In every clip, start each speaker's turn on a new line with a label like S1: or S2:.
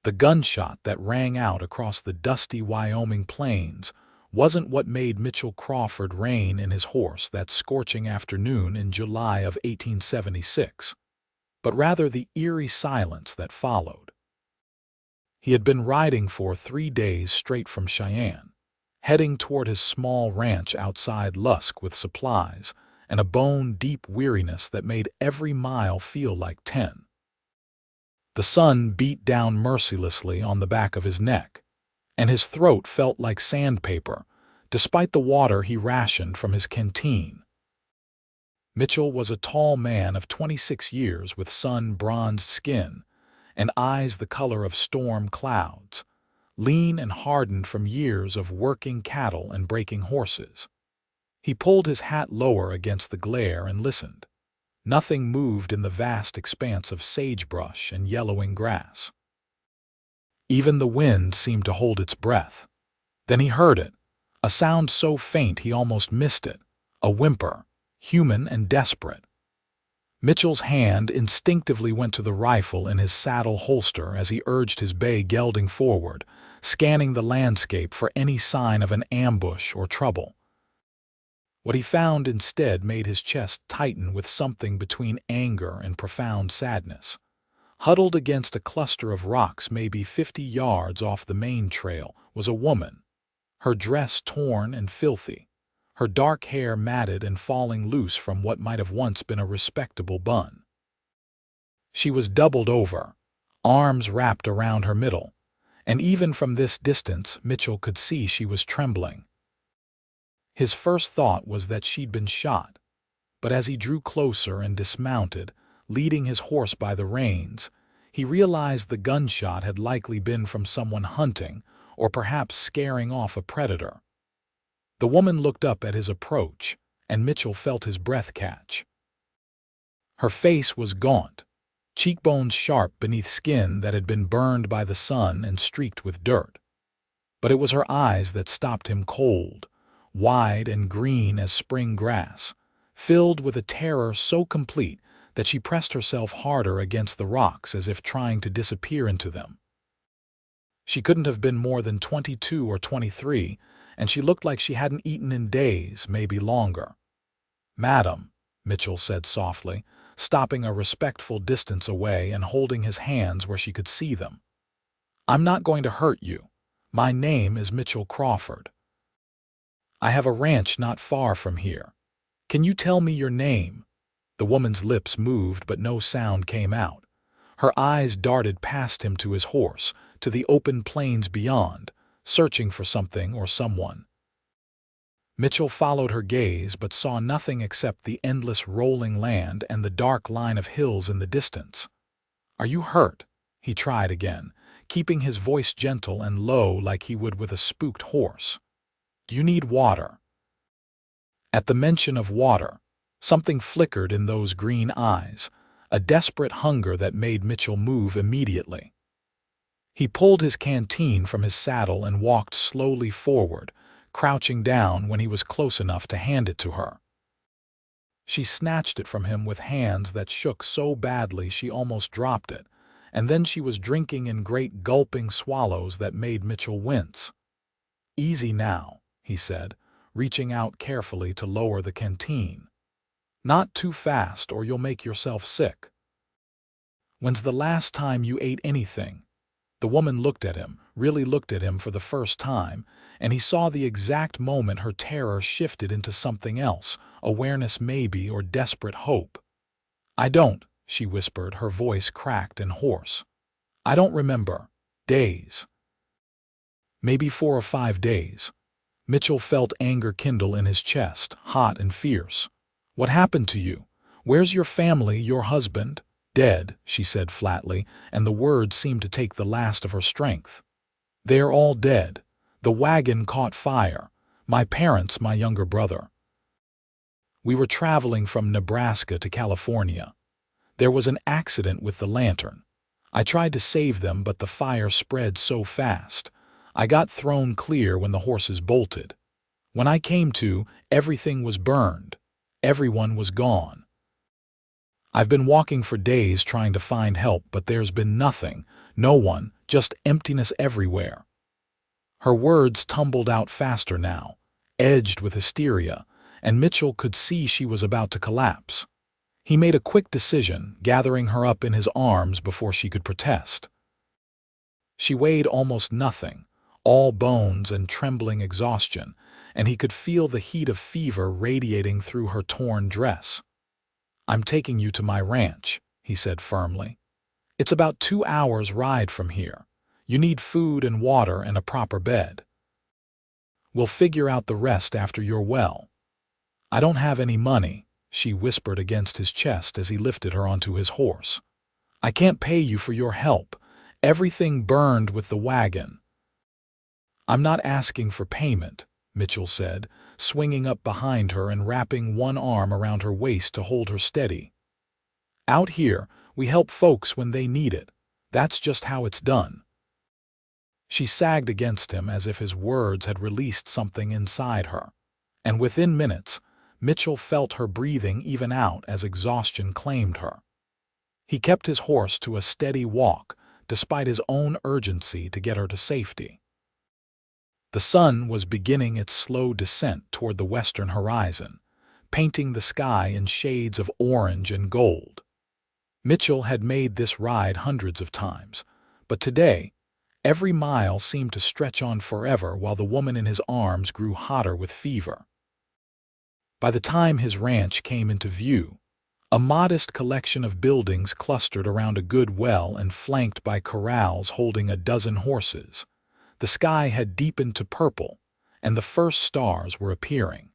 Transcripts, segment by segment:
S1: The gunshot that rang out across the dusty Wyoming plains wasn't what made Mitchell Crawford rein in his horse that scorching afternoon in July of 1876, but rather the eerie silence that followed. He had been riding for 3 days straight from Cheyenne, heading toward his small ranch outside Lusk with supplies and a bone-deep weariness that made every mile feel like 10. The sun beat down mercilessly on the back of his neck, and his throat felt like sandpaper, despite the water he rationed from his canteen. Mitchell was a tall man of 26 years with sun-bronzed skin and eyes the color of storm clouds, lean and hardened from years of working cattle and breaking horses. He pulled his hat lower against the glare and listened. Nothing moved in the vast expanse of sagebrush and yellowing grass. Even the wind seemed to hold its breath. Then he heard it, a sound so faint he almost missed it, a whimper, human and desperate. Mitchell's hand instinctively went to the rifle in his saddle holster as he urged his bay gelding forward, scanning the landscape for any sign of an ambush or trouble. What he found instead made his chest tighten with something between anger and profound sadness. Huddled against a cluster of rocks maybe 50 yards off the main trail was a woman, her dress torn and filthy, her dark hair matted and falling loose from what might have once been a respectable bun. She was doubled over, arms wrapped around her middle, and even from this distance Mitchell could see she was trembling. His first thought was that she'd been shot, but as he drew closer and dismounted, leading his horse by the reins, he realized the gunshot had likely been from someone hunting or perhaps scaring off a predator. The woman looked up at his approach, and Mitchell felt his breath catch. Her face was gaunt, cheekbones sharp beneath skin that had been burned by the sun and streaked with dirt. But it was her eyes that stopped him cold, wide and green as spring grass, filled with a terror so complete that she pressed herself harder against the rocks as if trying to disappear into them. She couldn't have been more than 22 or 23, and she looked like she hadn't eaten in days, maybe longer. "Madam," Mitchell said softly, stopping a respectful distance away and holding his hands where she could see them. "I'm not going to hurt you. My name is Mitchell Crawford. I have a ranch not far from here. Can you tell me your name?" The woman's lips moved, but no sound came out. Her eyes darted past him to his horse, to the open plains beyond, searching for something or someone. Mitchell followed her gaze but saw nothing except the endless rolling land and the dark line of hills in the distance. "Are you hurt?" he tried again, keeping his voice gentle and low like he would with a spooked horse. "Do you need water?" At the mention of water, something flickered in those green eyes, a desperate hunger that made Mitchell move immediately. He pulled his canteen from his saddle and walked slowly forward, crouching down when he was close enough to hand it to her. She snatched it from him with hands that shook so badly she almost dropped it, and then she was drinking in great gulping swallows that made Mitchell wince. "Easy now," he said, reaching out carefully to lower the canteen. "Not too fast or you'll make yourself sick." "When's the last time you ate anything?" The woman looked at him, really looked at him for the first time, and he saw the exact moment her terror shifted into something else, awareness maybe or desperate hope. "I don't," she whispered, her voice cracked and hoarse. "I don't remember. Days. Maybe 4 or 5 days. Mitchell felt anger kindle in his chest, hot and fierce. "What happened to you? Where's your family, your husband?" "Dead," she said flatly, and the words seemed to take the last of her strength. "They're all dead. The wagon caught fire. My parents, my younger brother. We were traveling from Nebraska to California. There was an accident with the lantern. I tried to save them, but the fire spread so fast. I got thrown clear when the horses bolted. When I came to, everything was burned. Everyone was gone. I've been walking for days trying to find help, but there's been nothing, no one, just emptiness everywhere. Her words tumbled out faster now, edged with hysteria, and Mitchell could see she was about to collapse. He made a quick decision, gathering her up in his arms before she could protest. She weighed almost nothing, all bones and trembling exhaustion, and he could feel the heat of fever radiating through her torn dress. "I'm taking you to my ranch," he said firmly. "It's about 2 hours' ride from here. You need food and water and a proper bed. We'll figure out the rest after you're well." "I don't have any money," she whispered against his chest as he lifted her onto his horse. "I can't pay you for your help. Everything burned with the wagon." "I'm not asking for payment," Mitchell said, swinging up behind her and wrapping one arm around her waist to hold her steady. "Out here, we help folks when they need it. That's just how it's done." She sagged against him as if his words had released something inside her, and within minutes, Mitchell felt her breathing even out as exhaustion claimed her. He kept his horse to a steady walk, despite his own urgency to get her to safety. The sun was beginning its slow descent toward the western horizon, painting the sky in shades of orange and gold. Mitchell had made this ride hundreds of times, but today, every mile seemed to stretch on forever while the woman in his arms grew hotter with fever. By the time his ranch came into view, a modest collection of buildings clustered around a good well and flanked by corrals holding a dozen horses. The sky had deepened to purple, and the first stars were appearing.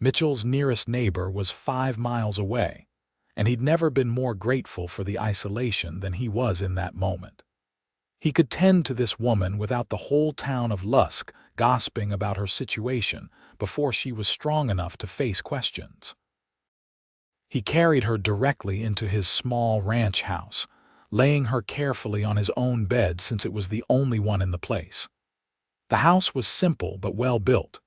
S1: Mitchell's nearest neighbor was 5 miles away, and he'd never been more grateful for the isolation than he was in that moment. He could tend to this woman without the whole town of Lusk gossiping about her situation before she was strong enough to face questions. He carried her directly into his small ranch house, laying her carefully on his own bed since it was the only one in the place. The house was simple but well built.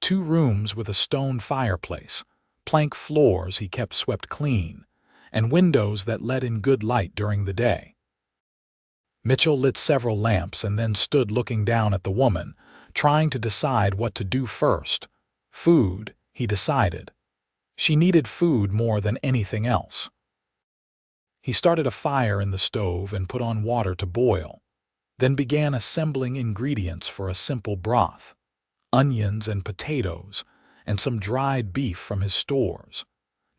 S1: 2 rooms with a stone fireplace, plank floors he kept swept clean, and windows that let in good light during the day. Mitchell lit several lamps and then stood looking down at the woman, trying to decide what to do first. Food, he decided. She needed food more than anything else. He started a fire in the stove and put on water to boil, then began assembling ingredients for a simple broth: onions and potatoes, and some dried beef from his stores.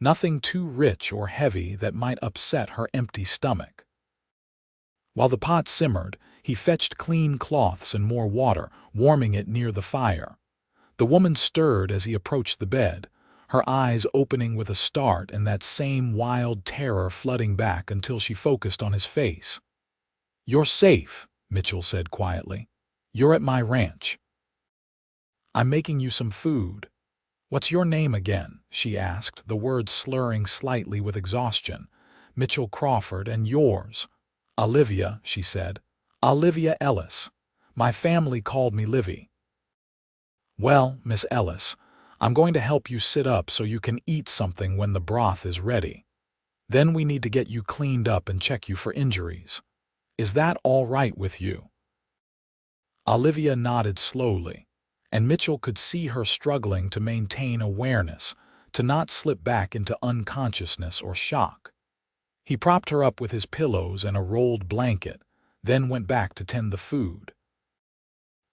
S1: Nothing too rich or heavy that might upset her empty stomach. While the pot simmered, he fetched clean cloths and more water, warming it near the fire. The woman stirred as he approached the bed, her eyes opening with a start and that same wild terror flooding back until she focused on his face. "You're safe," Mitchell said quietly. "You're at my ranch. I'm making you some food." "What's your name again?" she asked, the words slurring slightly with exhaustion. "Mitchell Crawford, and yours?" "Olivia," she said. "Olivia Ellis. My family called me Livy." "Well, Miss Ellis, I'm going to help you sit up so you can eat something when the broth is ready. Then we need to get you cleaned up and check you for injuries. Is that all right with you?" Olivia nodded slowly, and Mitchell could see her struggling to maintain awareness, to not slip back into unconsciousness or shock. He propped her up with his pillows and a rolled blanket, then went back to tend the food.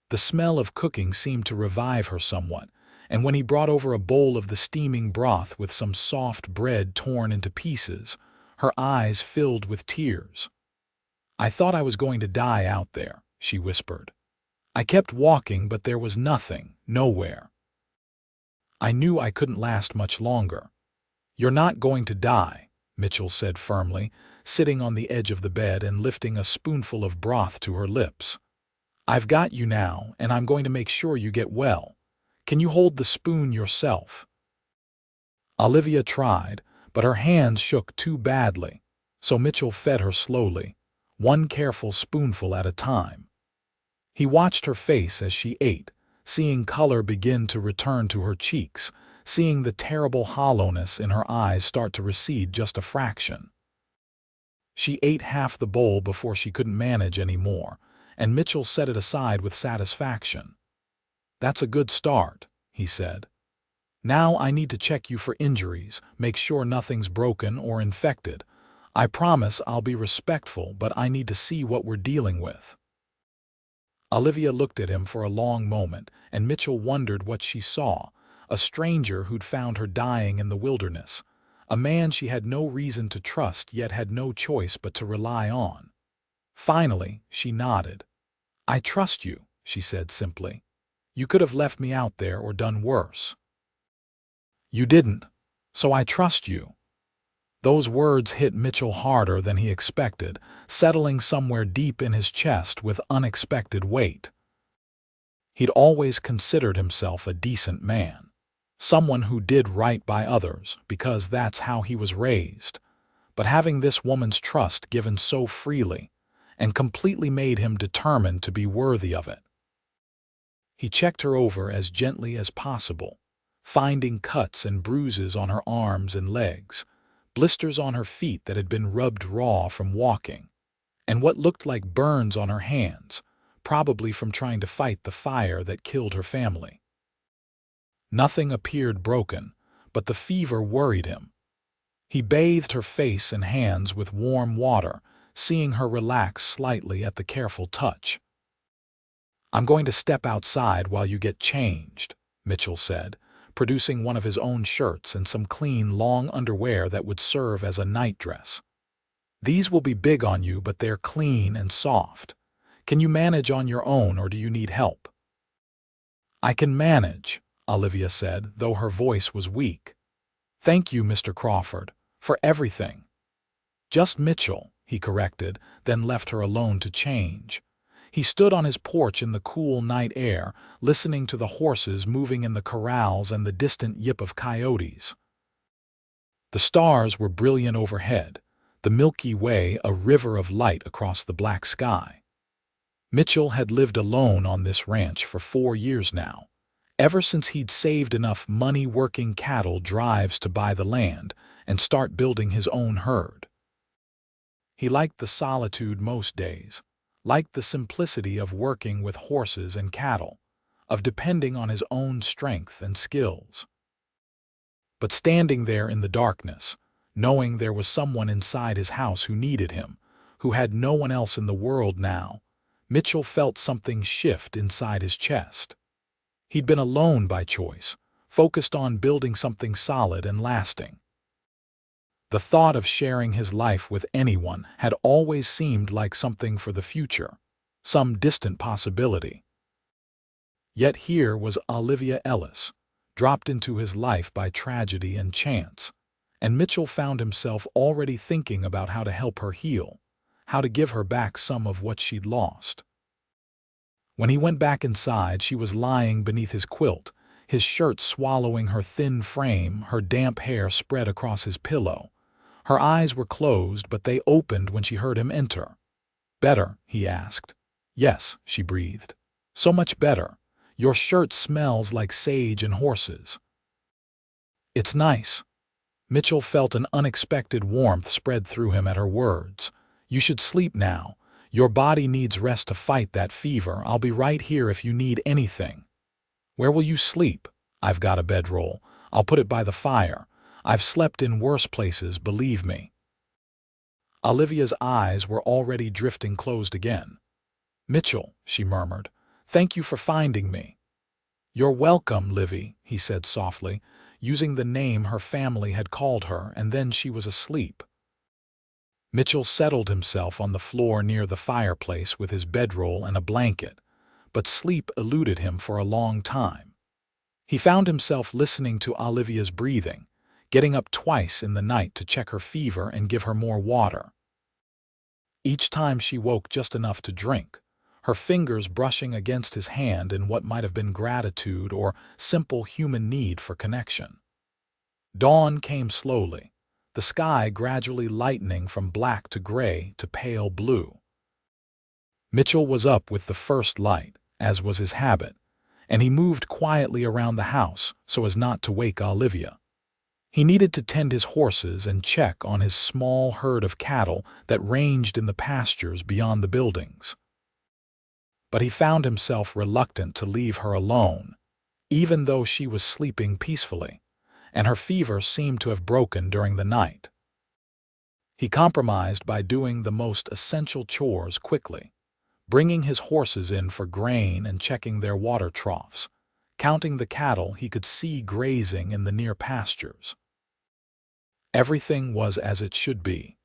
S1: The smell of cooking seemed to revive her somewhat, and when he brought over a bowl of the steaming broth with some soft bread torn into pieces, her eyes filled with tears. "I thought I was going to die out there," she whispered. "I kept walking, but there was nothing, nowhere. I knew I couldn't last much longer." "You're not going to die," Mitchell said firmly, sitting on the edge of the bed and lifting a spoonful of broth to her lips. "I've got you now, and I'm going to make sure you get well. Can you hold the spoon yourself?" Olivia tried, but her hands shook too badly, so Mitchell fed her slowly, one careful spoonful at a time. He watched her face as she ate, seeing color begin to return to her cheeks, seeing the terrible hollowness in her eyes start to recede just a fraction. She ate half the bowl before she couldn't manage any more, and Mitchell set it aside with satisfaction. "That's a good start," he said. "Now I need to check you for injuries, make sure nothing's broken or infected. I promise I'll be respectful, but I need to see what we're dealing with." Olivia looked at him for a long moment, and Mitchell wondered what she saw: a stranger who'd found her dying in the wilderness, a man she had no reason to trust yet had no choice but to rely on. Finally, she nodded. "I trust you," she said simply. "You could have left me out there or done worse." "You didn't, so I trust you." Those words hit Mitchell harder than he expected, settling somewhere deep in his chest with unexpected weight. He'd always considered himself a decent man, someone who did right by others because that's how he was raised. But having this woman's trust given so freely and completely made him determined to be worthy of it. He checked her over as gently as possible, finding cuts and bruises on her arms and legs, blisters on her feet that had been rubbed raw from walking, and what looked like burns on her hands, probably from trying to fight the fire that killed her family. Nothing appeared broken, but the fever worried him. He bathed her face and hands with warm water, seeing her relax slightly at the careful touch. "I'm going to step outside while you get changed," Mitchell said, producing one of his own shirts and some clean, long underwear that would serve as a nightdress. "These will be big on you, but they're clean and soft. Can you manage on your own, or do you need help?" "I can manage," Olivia said, though her voice was weak. "Thank you, Mr. Crawford, for everything." "Just Mitchell," he corrected, then left her alone to change. He stood on his porch in the cool night air, listening to the horses moving in the corrals and the distant yip of coyotes. The stars were brilliant overhead, the Milky Way a river of light across the black sky. Mitchell had lived alone on this ranch for 4 years now, ever since he'd saved enough money working cattle drives to buy the land and start building his own herd. He liked the solitude most days, liked the simplicity of working with horses and cattle, of depending on his own strength and skills. But standing there in the darkness, knowing there was someone inside his house who needed him, who had no one else in the world now, Mitchell felt something shift inside his chest. He'd been alone by choice, focused on building something solid and lasting. The thought of sharing his life with anyone had always seemed like something for the future, some distant possibility. Yet here was Olivia Ellis, dropped into his life by tragedy and chance, and Mitchell found himself already thinking about how to help her heal, how to give her back some of what she'd lost. When he went back inside, she was lying beneath his quilt, his shirt swallowing her thin frame, her damp hair spread across his pillow. Her eyes were closed, but they opened when she heard him enter. "Better?" he asked. "Yes," she breathed. "So much better. Your shirt smells like sage and horses." "It's nice." Mitchell felt an unexpected warmth spread through him at her words. "You should sleep now. Your body needs rest to fight that fever. I'll be right here if you need anything." "Where will you sleep?" "I've got a bedroll. I'll put it by the fire. I've slept in worse places, believe me." Olivia's eyes were already drifting closed again. "Mitchell," she murmured, "thank you for finding me." "You're welcome, Livy," he said softly, using the name her family had called her, and then she was asleep. Mitchell settled himself on the floor near the fireplace with his bedroll and a blanket, but sleep eluded him for a long time. He found himself listening to Olivia's breathing, getting up twice in the night to check her fever and give her more water. Each time she woke just enough to drink, her fingers brushing against his hand in what might have been gratitude or simple human need for connection. Dawn came slowly, the sky gradually lightening from black to gray to pale blue. Mitchell was up with the first light, as was his habit, and he moved quietly around the house so as not to wake Olivia. He needed to tend his horses and check on his small herd of cattle that ranged in the pastures beyond the buildings. But he found himself reluctant to leave her alone, even though she was sleeping peacefully, and her fever seemed to have broken during the night. He compromised by doing the most essential chores quickly, bringing his horses in for grain and checking their water troughs, counting the cattle he could see grazing in the near pastures. Everything was as it should be,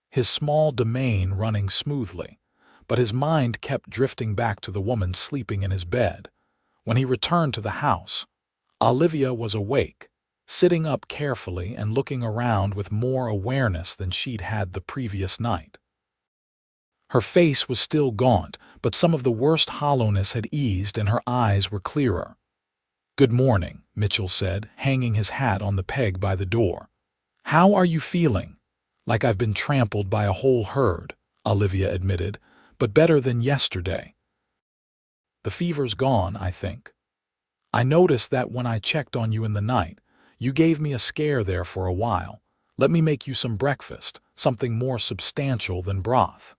S1: his small domain running smoothly, but his mind kept drifting back to the woman sleeping in his bed. When he returned to the house, Olivia was awake, sitting up carefully and looking around with more awareness than she'd had the previous night. Her face was still gaunt, but some of the worst hollowness had eased and her eyes were clearer. "Good morning," Mitchell said, hanging his hat on the peg by the door. "How are you feeling?" "Like I've been trampled by a whole herd," Olivia admitted, "but better than yesterday. The fever's gone, I think. I noticed that when I checked on you in the night, you gave me a scare there for a while. Let me make you some breakfast, something more substantial than broth."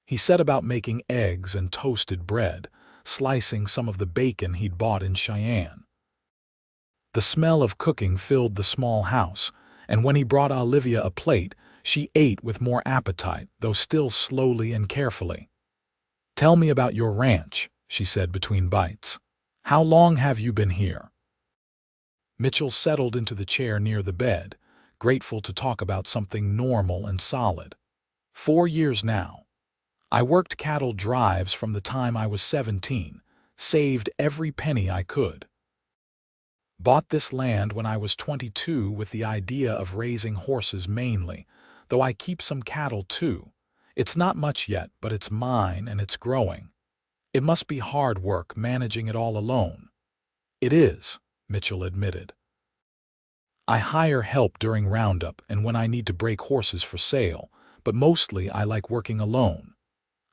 S1: He set about making eggs and toasted bread, slicing some of the bacon he'd bought in Cheyenne. The smell of cooking filled the small house, and when he brought Olivia a plate, she ate with more appetite, though still slowly and carefully. "Tell me about your ranch," she said between bites. "How long have you been here?" Mitchell settled into the chair near the bed, grateful to talk about something normal and solid. 4 years now. I worked cattle drives from the time I was 17, saved every penny I could. Bought this land when I was 22 with the idea of raising horses mainly, though I keep some cattle too. It's not much yet, but it's mine and it's growing. It must be hard work managing it all alone. "It is," Mitchell admitted. "I hire help during roundup and when I need to break horses for sale, but mostly I like working alone.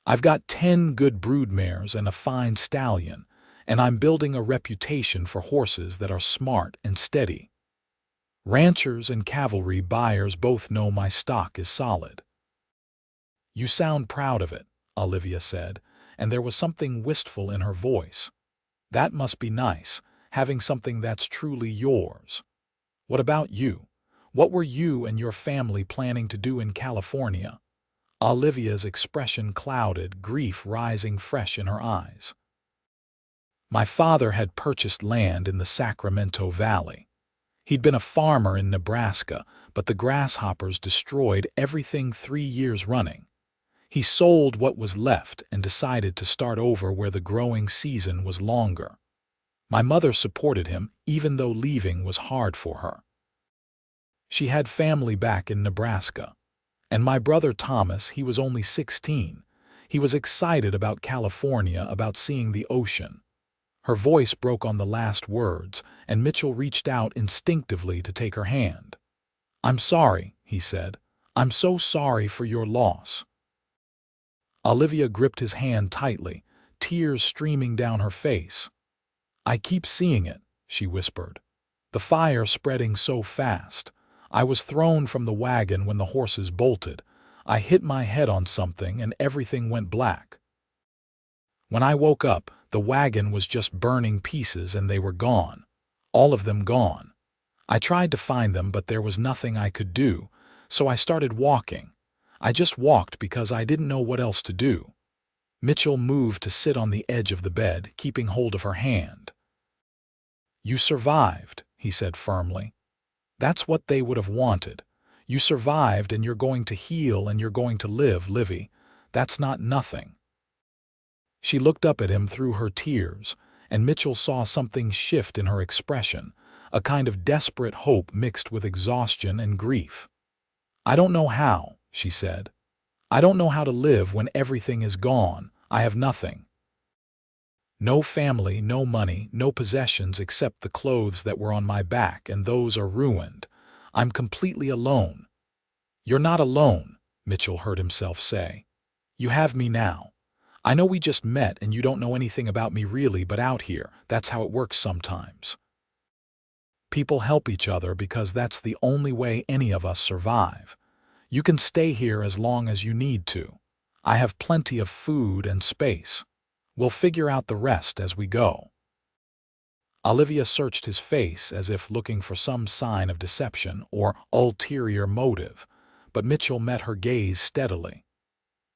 S1: I've got 10 good broodmares and a fine stallion, and I'm building a reputation for horses that are smart and steady. Ranchers and cavalry buyers both know my stock is solid." "You sound proud of it," Olivia said, and there was something wistful in her voice. "That must be nice, having something that's truly yours. What about you? What were you and your family planning to do in California?" Olivia's expression clouded, grief rising fresh in her eyes. "My father had purchased land in the Sacramento Valley. He'd been a farmer in Nebraska, but the grasshoppers destroyed everything 3 years running. He sold what was left and decided to start over where the growing season was longer. My mother supported him, even though leaving was hard for her. She had family back in Nebraska. And my brother Thomas, he was only 16. He was excited about California, about seeing the ocean." Her voice broke on the last words, and Mitchell reached out instinctively to take her hand. "I'm sorry," he said. "I'm so sorry for your loss." Olivia gripped his hand tightly, tears streaming down her face. "I keep seeing it," she whispered. "The fire spreading so fast. I was thrown from the wagon when the horses bolted. I hit my head on something and everything went black. When I woke up, the wagon was just burning pieces and they were gone. All of them gone. I tried to find them, but there was nothing I could do, so I started walking. I just walked because I didn't know what else to do." Mitchell moved to sit on the edge of the bed, keeping hold of her hand. "You survived," he said firmly. "That's what they would have wanted. You survived and you're going to heal and you're going to live, Livy. That's not nothing." She looked up at him through her tears, and Mitchell saw something shift in her expression, a kind of desperate hope mixed with exhaustion and grief. "I don't know how," she said. "I don't know how to live when everything is gone. I have nothing. No family, no money, no possessions except the clothes that were on my back, and those are ruined. I'm completely alone." "You're not alone," Mitchell heard himself say. "You have me now. I know we just met and you don't know anything about me really, but out here, that's how it works sometimes." People help each other because that's the only way any of us survive. You can stay here as long as you need to. I have plenty of food and space. We'll figure out the rest as we go." Olivia searched his face as if looking for some sign of deception or ulterior motive, but Mitchell met her gaze steadily.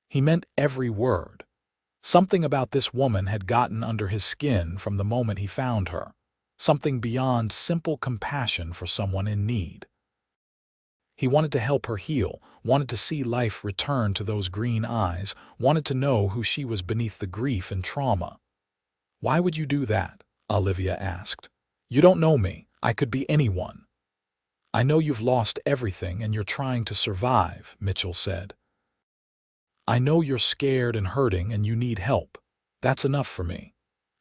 S1: He meant every word. Something about this woman had gotten under his skin from the moment he found her, something beyond simple compassion for someone in need. He wanted to help her heal, wanted to see life return to those green eyes, wanted to know who she was beneath the grief and trauma. "Why would you do that?" Olivia asked. "You don't know me. I could be anyone." "I know you've lost everything and you're trying to survive," Mitchell said. "I know you're scared and hurting and you need help. That's enough for me.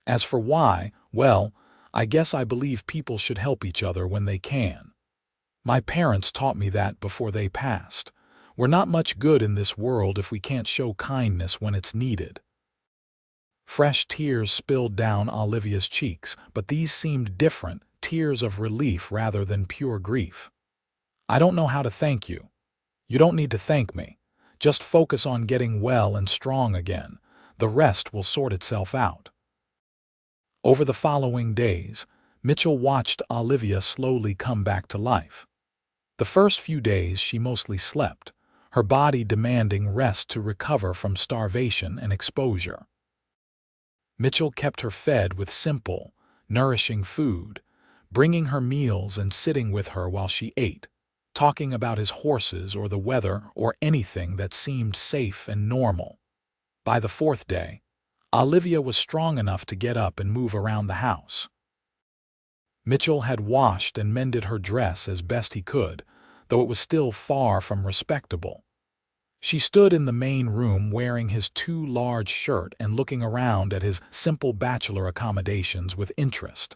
S1: As for why, well, I guess I believe people should help each other when they can. My parents taught me that before they passed. We're not much good in this world if we can't show kindness when it's needed." Fresh tears spilled down Olivia's cheeks, but these seemed different, tears of relief rather than pure grief. "I don't know how to thank you." "You don't need to thank me. Just focus on getting well and strong again. The rest will sort itself out." Over the following days, Mitchell watched Olivia slowly come back to life. The first few days she mostly slept, her body demanding rest to recover from starvation and exposure. Mitchell kept her fed with simple, nourishing food, bringing her meals and sitting with her while she ate, talking about his horses or the weather or anything that seemed safe and normal. By the fourth day, Olivia was strong enough to get up and move around the house. Mitchell had washed and mended her dress as best he could, though it was still far from respectable. She stood in the main room wearing his too large shirt and looking around at his simple bachelor accommodations with interest.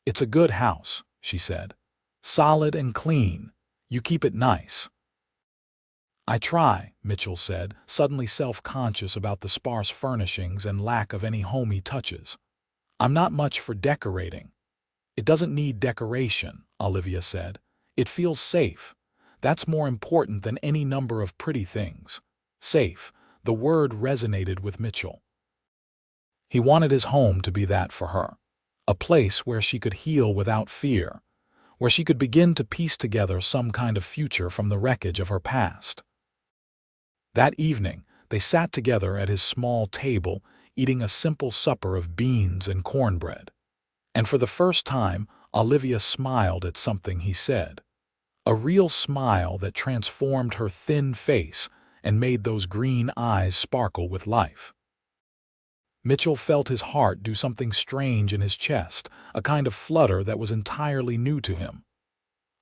S1: "It's a good house," she said. "Solid and clean. You keep it nice." "I try," Mitchell said, suddenly self-conscious about the sparse furnishings and lack of any homey touches. "I'm not much for decorating." "It doesn't need decoration," Olivia said. "It feels safe. That's more important than any number of pretty things." Safe, the word resonated with Mitchell. He wanted his home to be that for her, a place where she could heal without fear, where she could begin to piece together some kind of future from the wreckage of her past. That evening, they sat together at his small table, eating a simple supper of beans and cornbread. And for the first time, Olivia smiled at something he said. A real smile that transformed her thin face and made those green eyes sparkle with life. Mitchell felt his heart do something strange in his chest, a kind of flutter that was entirely new to him.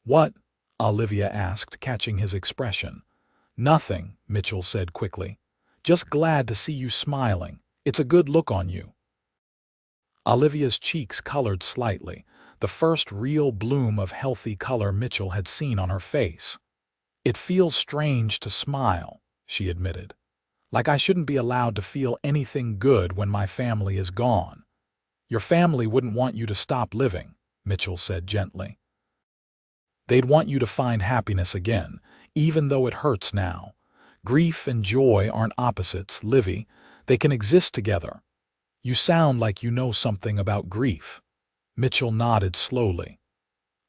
S1: "What?" Olivia asked, catching his expression. "Nothing," Mitchell said quickly. "Just glad to see you smiling. It's a good look on you." Olivia's cheeks colored slightly, the first real bloom of healthy color Mitchell had seen on her face. "It feels strange to smile," she admitted. "Like I shouldn't be allowed to feel anything good when my family is gone." "Your family wouldn't want you to stop living," Mitchell said gently. "They'd want you to find happiness again, even though it hurts now. Grief and joy aren't opposites, Livy. They can exist together." "You sound like you know something about grief." Mitchell nodded slowly.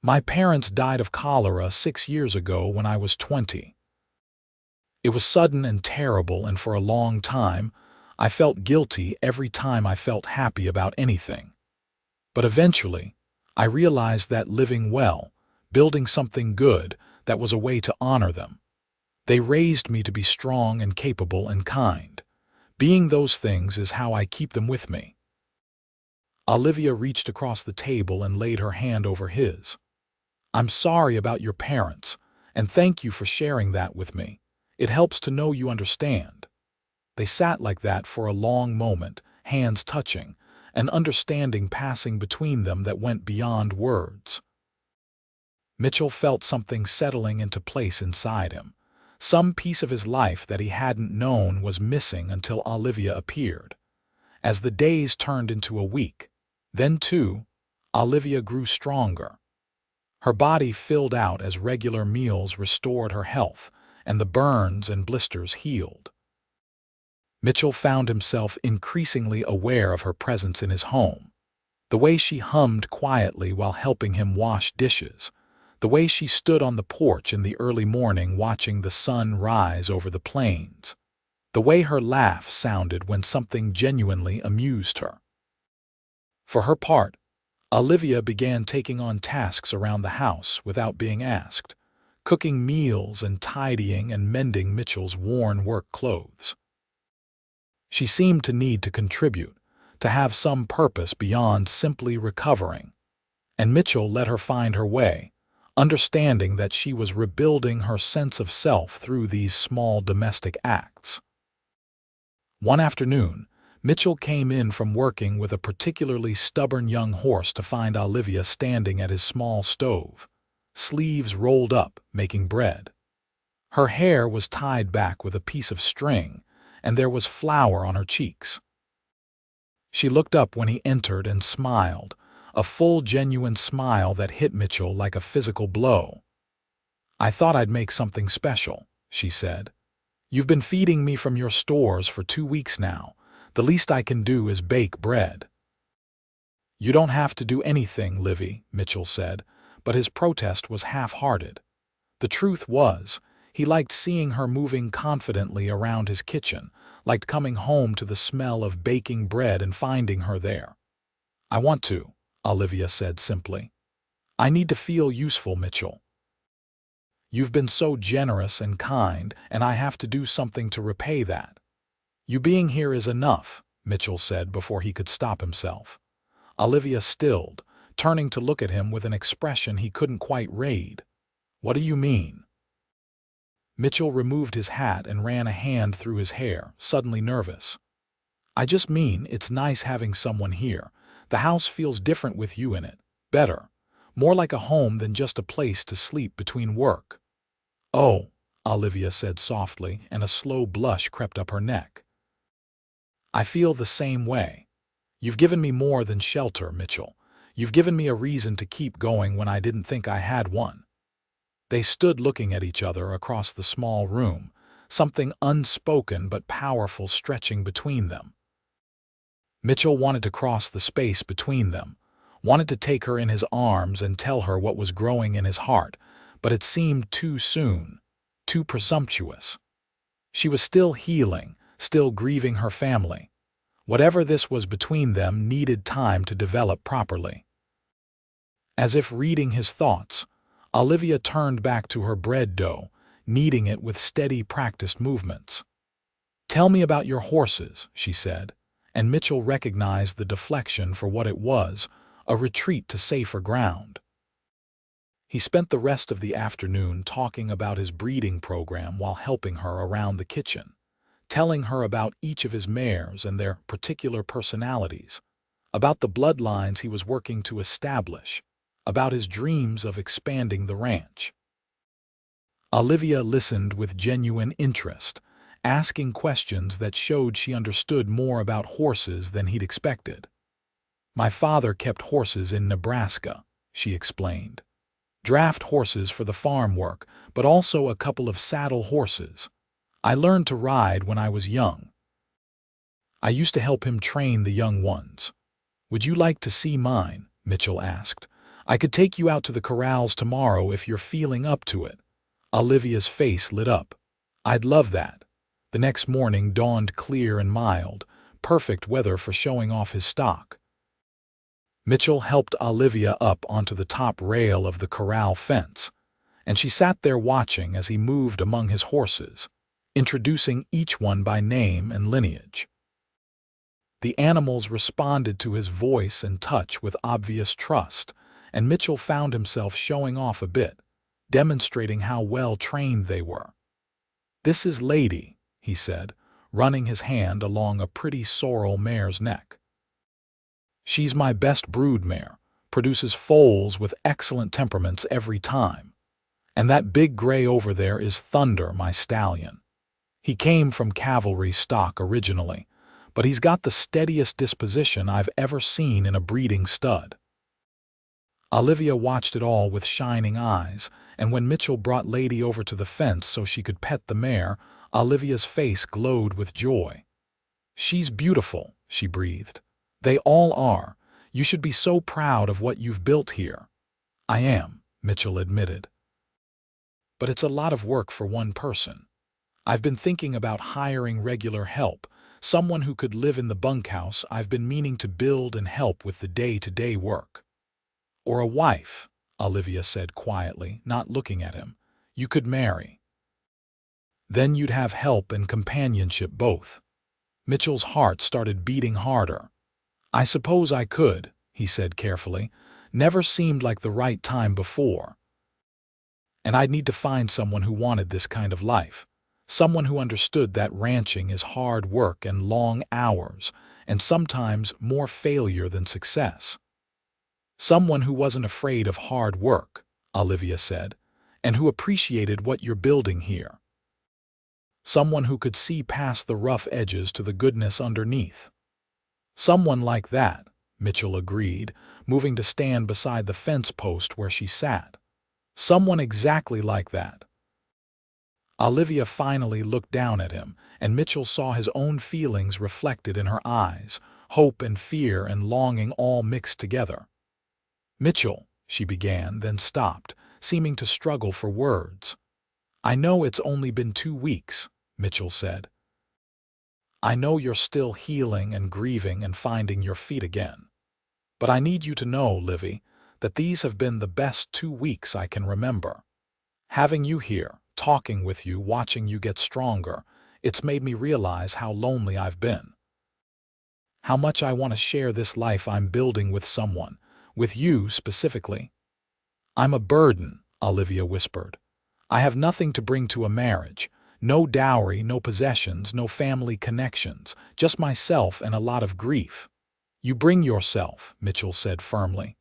S1: "My parents died of cholera 6 years ago when I was 20. It was sudden and terrible, and for a long time, I felt guilty every time I felt happy about anything. But eventually, I realized that living well, building something good, that was a way to honor them. They raised me to be strong and capable and kind. Being those things is how I keep them with me." Olivia reached across the table and laid her hand over his. "I'm sorry about your parents, and thank you for sharing that with me. It helps to know you understand." They sat like that for a long moment, hands touching, an understanding passing between them that went beyond words. Mitchell felt something settling into place inside him. Some piece of his life that he hadn't known was missing until Olivia appeared. As the days turned into a week, then too, Olivia grew stronger. Her body filled out as regular meals restored her health, and the burns and blisters healed. Mitchell found himself increasingly aware of her presence in his home. The way she hummed quietly while helping him wash dishes, the way she stood on the porch in the early morning watching the sun rise over the plains, the way her laugh sounded when something genuinely amused her. For her part, Olivia began taking on tasks around the house without being asked, cooking meals and tidying and mending Mitchell's worn work clothes. She seemed to need to contribute, to have some purpose beyond simply recovering, and Mitchell let her find her way, understanding that she was rebuilding her sense of self through these small domestic acts. One afternoon, Mitchell came in from working with a particularly stubborn young horse to find Olivia standing at his small stove, sleeves rolled up, making bread. Her hair was tied back with a piece of string, and there was flour on her cheeks. She looked up when he entered and smiled, a full, genuine smile that hit Mitchell like a physical blow. "I thought I'd make something special," she said. "You've been feeding me from your stores for 2 weeks now. The least I can do is bake bread." "You don't have to do anything, Livy," Mitchell said, but his protest was half-hearted. The truth was, he liked seeing her moving confidently around his kitchen, liked coming home to the smell of baking bread and finding her there. "I want to," Olivia said simply. "I need to feel useful, Mitchell. You've been so generous and kind, and I have to do something to repay that." "You being here is enough," Mitchell said before he could stop himself. Olivia stilled, turning to look at him with an expression he couldn't quite read. "What do you mean?" Mitchell removed his hat and ran a hand through his hair, suddenly nervous. "I just mean it's nice having someone here. The house feels different with you in it. Better. More like a home than just a place to sleep between work." "Oh," Olivia said softly, and a slow blush crept up her neck. "I feel the same way. You've given me more than shelter, Mitchell. You've given me a reason to keep going when I didn't think I had one." They stood looking at each other across the small room, something unspoken but powerful stretching between them. Mitchell wanted to cross the space between them, wanted to take her in his arms and tell her what was growing in his heart, but it seemed too soon, too presumptuous. She was still healing, still grieving her family. Whatever this was between them needed time to develop properly. As if reading his thoughts, Olivia turned back to her bread dough, kneading it with steady, practiced movements. "Tell me about your horses," she said, and Mitchell recognized the deflection for what it was, a retreat to safer ground. He spent the rest of the afternoon talking about his breeding program while helping her around the kitchen, telling her about each of his mares and their particular personalities, about the bloodlines he was working to establish, about his dreams of expanding the ranch. Olivia listened with genuine interest, asking questions that showed she understood more about horses than he'd expected. "My father kept horses in Nebraska," she explained. "Draft horses for the farm work, but also a couple of saddle horses. I learned to ride when I was young. I used to help him train the young ones." "Would you like to see mine?" Mitchell asked. "I could take you out to the corrals tomorrow if you're feeling up to it." Olivia's face lit up. "I'd love that." The next morning dawned clear and mild, perfect weather for showing off his stock. Mitchell helped Olivia up onto the top rail of the corral fence, and she sat there watching as he moved among his horses, introducing each one by name and lineage. The animals responded to his voice and touch with obvious trust, and Mitchell found himself showing off a bit, demonstrating how well trained they were. "This is Lady," he said, running his hand along a pretty sorrel mare's neck. "She's my best brood mare, produces foals with excellent temperaments every time. And that big gray over there is Thunder, my stallion. He came from cavalry stock originally, but he's got the steadiest disposition I've ever seen in a breeding stud." Olivia watched it all with shining eyes, and when Mitchell brought Lady over to the fence so she could pet the mare, Olivia's face glowed with joy. "She's beautiful," she breathed. "They all are. You should be so proud of what you've built here." "I am," Mitchell admitted. "But it's a lot of work for one person. I've been thinking about hiring regular help, someone who could live in the bunkhouse I've been meaning to build and help with the day-to-day work." "Or a wife," Olivia said quietly, not looking at him. "You could marry. Then you'd have help and companionship both." Mitchell's heart started beating harder. "I suppose I could," he said carefully. "Never seemed like the right time before. And I'd need to find someone who wanted this kind of life. Someone who understood that ranching is hard work and long hours, and sometimes more failure than success. Someone who wasn't afraid of hard work," Olivia said, "and who appreciated what you're building here. Someone who could see past the rough edges to the goodness underneath." "Someone like that," Mitchell agreed, moving to stand beside the fence post where she sat. "Someone exactly like that." Olivia finally looked down at him, and Mitchell saw his own feelings reflected in her eyes, hope and fear and longing all mixed together. "Mitchell," she began, then stopped, seeming to struggle for words. "I know it's only been 2 weeks," Mitchell said. "I know you're still healing and grieving and finding your feet again. But I need you to know, Livy, that these have been the best 2 weeks I can remember. Having you here, talking with you, watching you get stronger, it's made me realize how lonely I've been. How much I want to share this life I'm building with someone, with you specifically." "I'm a burden," Olivia whispered. "I have nothing to bring to a marriage. No dowry, no possessions, no family connections, just myself and a lot of grief." "You bring yourself," Mitchell said firmly.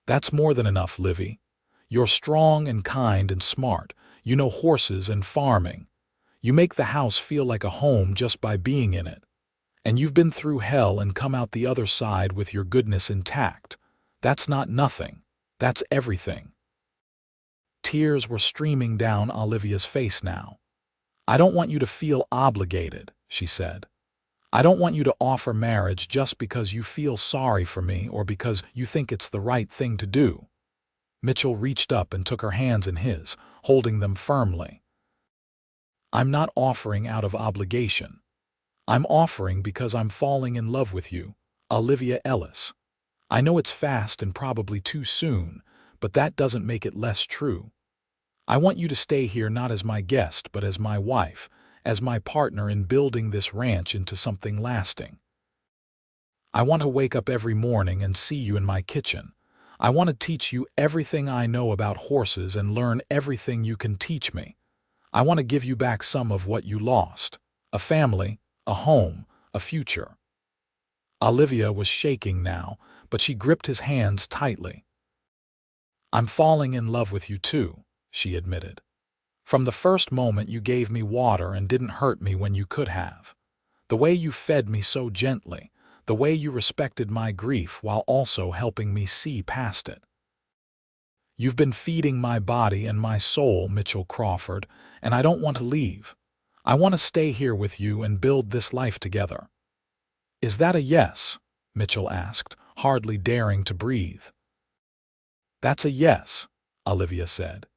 S1: "That's more than enough, Livy. You're strong and kind and smart. You know horses and farming. You make the house feel like a home just by being in it. And you've been through hell and come out the other side with your goodness intact. That's not nothing. That's everything." Tears were streaming down Olivia's face now. "I don't want you to feel obligated," she said. "I don't want you to offer marriage just because you feel sorry for me or because you think it's the right thing to do." Mitchell reached up and took her hands in his, holding them firmly. "I'm not offering out of obligation. I'm offering because I'm falling in love with you, Olivia Ellis. I know it's fast and probably too soon, but that doesn't make it less true. I want you to stay here not as my guest but as my wife, as my partner in building this ranch into something lasting. I want to wake up every morning and see you in my kitchen. I want to teach you everything I know about horses and learn everything you can teach me. I want to give you back some of what you lost, a family, a home, a future." Olivia was shaking now, but she gripped his hands tightly. "I'm falling in love with you too," she admitted. "From the first moment you gave me water and didn't hurt me when you could have. The way you fed me so gently, the way you respected my grief while also helping me see past it. You've been feeding my body and my soul, Mitchell Crawford, and I don't want to leave. I want to stay here with you and build this life together." "Is that a yes?" Mitchell asked, hardly daring to breathe. "That's a yes," Olivia said.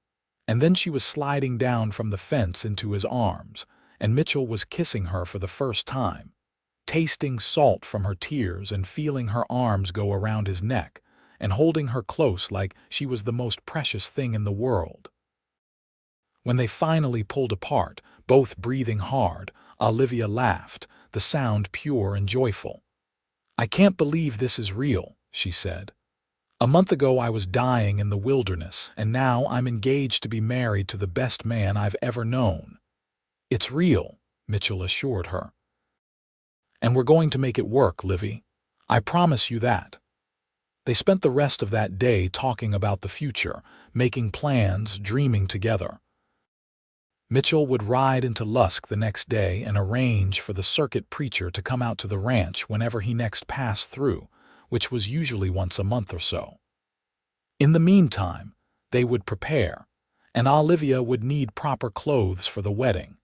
S1: And then she was sliding down from the fence into his arms, and Mitchell was kissing her for the first time, tasting salt from her tears and feeling her arms go around his neck, and holding her close like she was the most precious thing in the world. When they finally pulled apart, both breathing hard, Olivia laughed, the sound pure and joyful. "I can't believe this is real," she said. "A month ago I was dying in the wilderness, and now I'm engaged to be married to the best man I've ever known." "It's real," Mitchell assured her. "And we're going to make it work, Livy. I promise you that." They spent the rest of that day talking about the future, making plans, dreaming together. Mitchell would ride into Lusk the next day and arrange for the circuit preacher to come out to the ranch whenever he next passed through, which was usually once a month or so. In the meantime, they would prepare, and Olivia would need proper clothes for the wedding.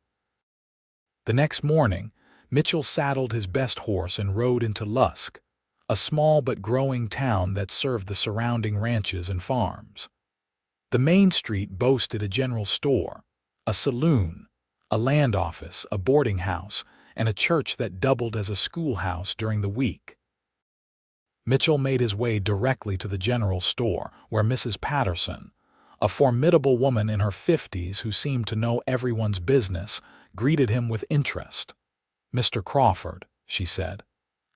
S1: The next morning, Mitchell saddled his best horse and rode into Lusk, a small but growing town that served the surrounding ranches and farms. The main street boasted a general store, a saloon, a land office, a boarding house, and a church that doubled as a schoolhouse during the week. Mitchell made his way directly to the general store, where Mrs. Patterson, a formidable woman in her 50s who seemed to know everyone's business, greeted him with interest. "Mr. Crawford," she said,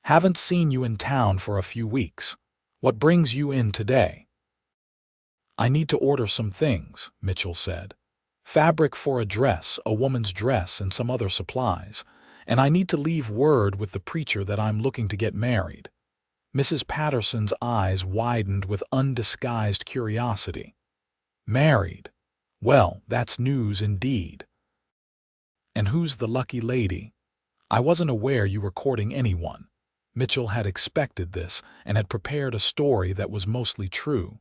S1: "haven't seen you in town for a few weeks. What brings you in today?" "I need to order some things," Mitchell said. "Fabric for a dress, a woman's dress, and some other supplies. And I need to leave word with the preacher that I'm looking to get married." Mrs. Patterson's eyes widened with undisguised curiosity. "Married? Well, that's news indeed. And who's the lucky lady? I wasn't aware you were courting anyone." Mitchell had expected this and had prepared a story that was mostly true.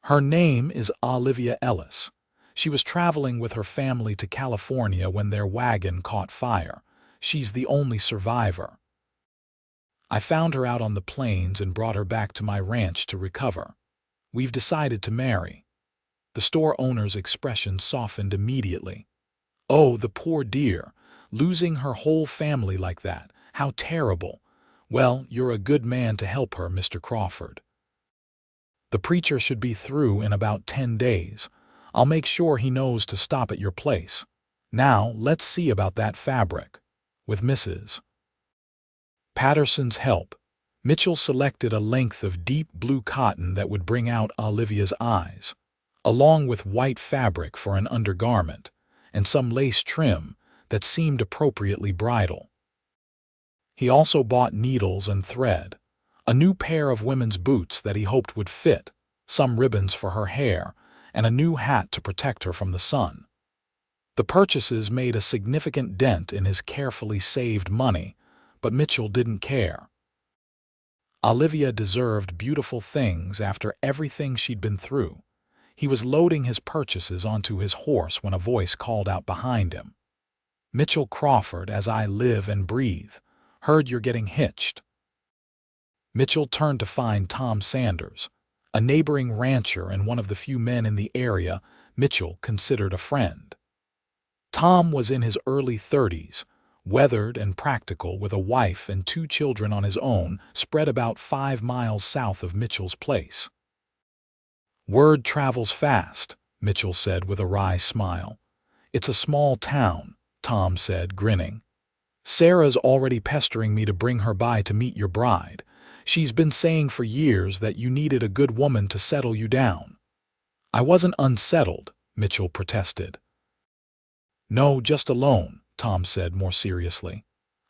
S1: "Her name is Olivia Ellis. She was traveling with her family to California when their wagon caught fire. She's the only survivor. I found her out on the plains and brought her back to my ranch to recover. We've decided to marry." The store owner's expression softened immediately. "Oh, the poor dear, losing her whole family like that. How terrible. Well, you're a good man to help her, Mr. Crawford. The preacher should be through in about 10 days. I'll make sure he knows to stop at your place. Now, let's see about that fabric." With Mrs. Patterson's help, Mitchell selected a length of deep blue cotton that would bring out Olivia's eyes, along with white fabric for an undergarment, and some lace trim that seemed appropriately bridal. He also bought needles and thread, a new pair of women's boots that he hoped would fit, some ribbons for her hair, and a new hat to protect her from the sun. The purchases made a significant dent in his carefully saved money, but Mitchell didn't care. Olivia deserved beautiful things after everything she'd been through. He was loading his purchases onto his horse when a voice called out behind him. "Mitchell Crawford, as I live and breathe. Heard you're getting hitched." Mitchell turned to find Tom Sanders, a neighboring rancher and one of the few men in the area Mitchell considered a friend. Tom was in his early 30s, weathered and practical, with a wife and 2 children on his own, spread about 5 miles south of Mitchell's place. "Word travels fast," Mitchell said with a wry smile. "It's a small town," Tom said, grinning. "Sarah's already pestering me to bring her by to meet your bride. She's been saying for years that you needed a good woman to settle you down." "I wasn't unsettled," Mitchell protested. "No, just alone," Tom said more seriously.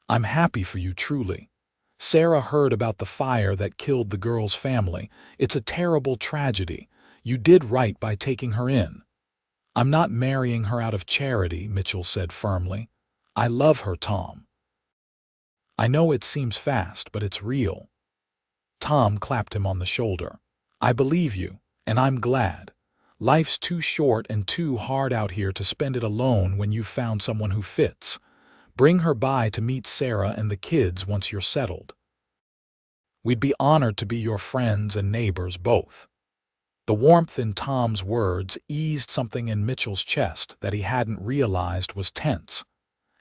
S1: "I'm happy for you, truly. Sarah heard about the fire that killed the girl's family. It's a terrible tragedy. You did right by taking her in." "I'm not marrying her out of charity," Mitchell said firmly. "I love her, Tom." "I know it seems fast, but it's real." Tom clapped him on the shoulder. "I believe you, and I'm glad. Life's too short and too hard out here to spend it alone when you've found someone who fits. Bring her by to meet Sarah and the kids once you're settled. We'd be honored to be your friends and neighbors both." The warmth in Tom's words eased something in Mitchell's chest that he hadn't realized was tense.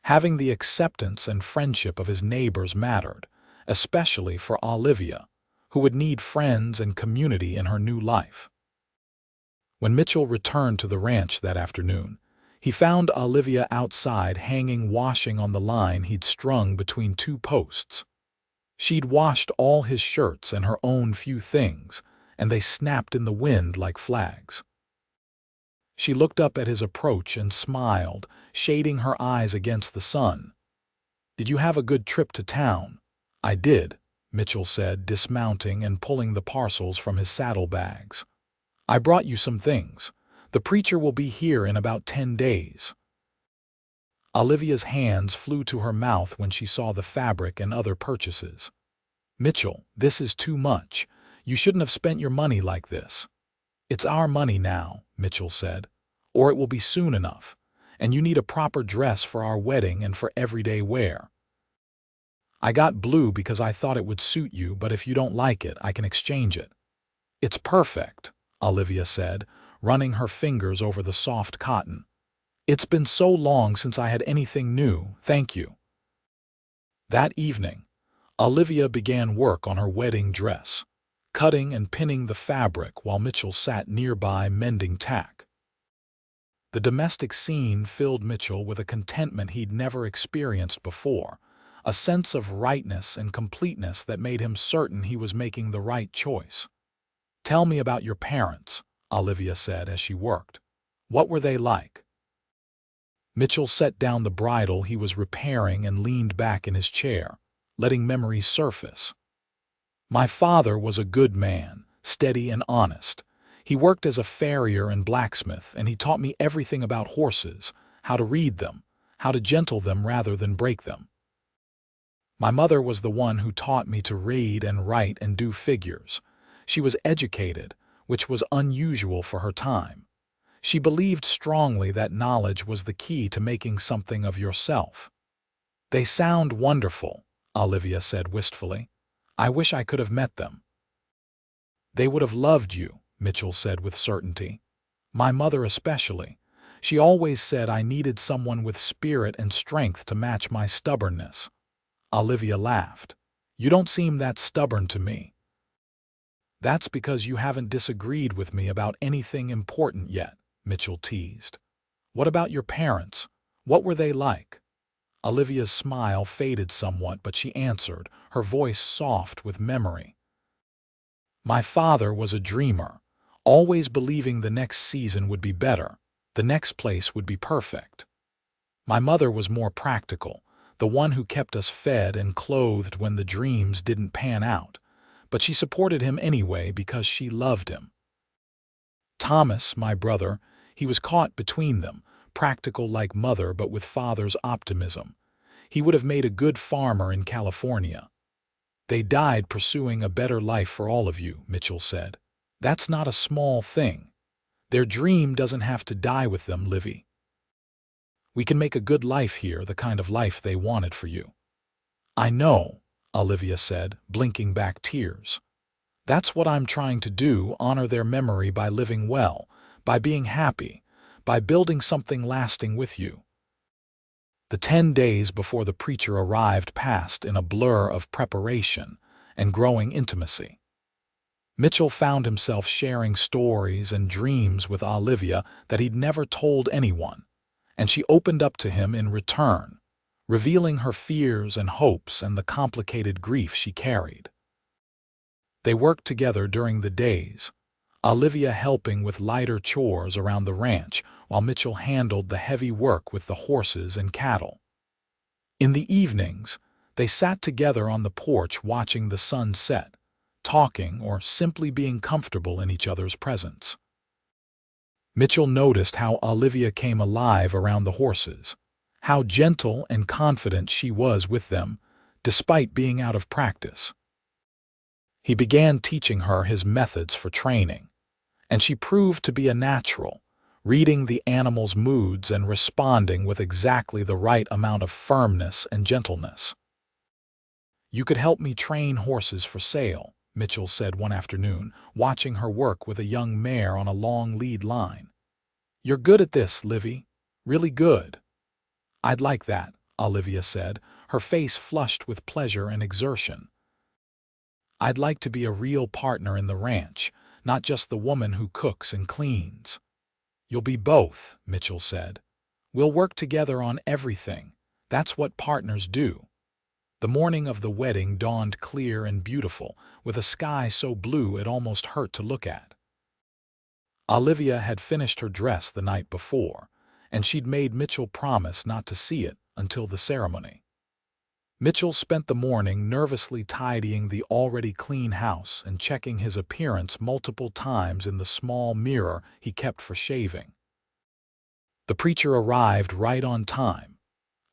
S1: Having the acceptance and friendship of his neighbors mattered, especially for Olivia, who would need friends and community in her new life. When Mitchell returned to the ranch that afternoon, he found Olivia outside hanging washing on the line he'd strung between 2 posts. She'd washed all his shirts and her own few things, and they snapped in the wind like flags. She looked up at his approach and smiled, shading her eyes against the sun. "Did you have a good trip to town?" "I did," Mitchell said, dismounting and pulling the parcels from his saddlebags. "I brought you some things. The preacher will be here in about 10 days. Olivia's hands flew to her mouth when she saw the fabric and other purchases. "Mitchell, this is too much. You shouldn't have spent your money like this." "It's our money now," Mitchell said, "or it will be soon enough. And you need a proper dress for our wedding and for everyday wear. I got blue because I thought it would suit you, but if you don't like it, I can exchange it." "It's perfect," Olivia said, running her fingers over the soft cotton. "It's been so long since I had anything new, thank you." That evening, Olivia began work on her wedding dress, cutting and pinning the fabric while Mitchell sat nearby mending tack. The domestic scene filled Mitchell with a contentment he'd never experienced before, a sense of rightness and completeness that made him certain he was making the right choice. "Tell me about your parents," Olivia said as she worked. "What were they like?" Mitchell set down the bridle he was repairing and leaned back in his chair, letting memories surface. "My father was a good man, steady and honest. He worked as a farrier and blacksmith, and he taught me everything about horses, how to read them, how to gentle them rather than break them. My mother was the one who taught me to read and write and do figures. She was educated, which was unusual for her time. She believed strongly that knowledge was the key to making something of yourself." "They sound wonderful," Olivia said wistfully. "I wish I could have met them." "They would have loved you," Mitchell said with certainty. "My mother especially. She always said I needed someone with spirit and strength to match my stubbornness." Olivia laughed. "You don't seem that stubborn to me." "That's because you haven't disagreed with me about anything important yet," Mitchell teased. "What about your parents? What were they like?" Olivia's smile faded somewhat, but she answered, her voice soft with memory. "My father was a dreamer, always believing the next season would be better, the next place would be perfect. My mother was more practical, the one who kept us fed and clothed when the dreams didn't pan out, but she supported him anyway because she loved him. Thomas, my brother, he was caught between them, practical like mother but with father's optimism. He would have made a good farmer in California. They died pursuing a better life for all of you," Mitchell said. "That's not a small thing. Their dream doesn't have to die with them, Livy. We can make a good life here, the kind of life they wanted for you." "I know," Olivia said, blinking back tears. "That's what I'm trying to do, honor their memory by living well, by being happy, by building something lasting with you." The 10 days before the preacher arrived passed in a blur of preparation and growing intimacy. Mitchell found himself sharing stories and dreams with Olivia that he'd never told anyone, and she opened up to him in return, revealing her fears and hopes and the complicated grief she carried. They worked together during the days, Olivia helping with lighter chores around the ranch while Mitchell handled the heavy work with the horses and cattle. In the evenings, they sat together on the porch watching the sun set, talking or simply being comfortable in each other's presence. Mitchell noticed how Olivia came alive around the horses, how gentle and confident she was with them, despite being out of practice. He began teaching her his methods for training, and she proved to be a natural, reading the animal's moods and responding with exactly the right amount of firmness and gentleness. "You could help me train horses for sale," Mitchell said one afternoon, watching her work with a young mare on a long lead line. "You're good at this, Livy, really good." "I'd like that," Olivia said, her face flushed with pleasure and exertion. "I'd like to be a real partner in the ranch, not just the woman who cooks and cleans." "You'll be both," Mitchell said. "We'll work together on everything. That's what partners do." The morning of the wedding dawned clear and beautiful, with a sky so blue it almost hurt to look at. Olivia had finished her dress the night before, and she'd made Mitchell promise not to see it until the ceremony. Mitchell spent the morning nervously tidying the already clean house and checking his appearance multiple times in the small mirror he kept for shaving. The preacher arrived right on time,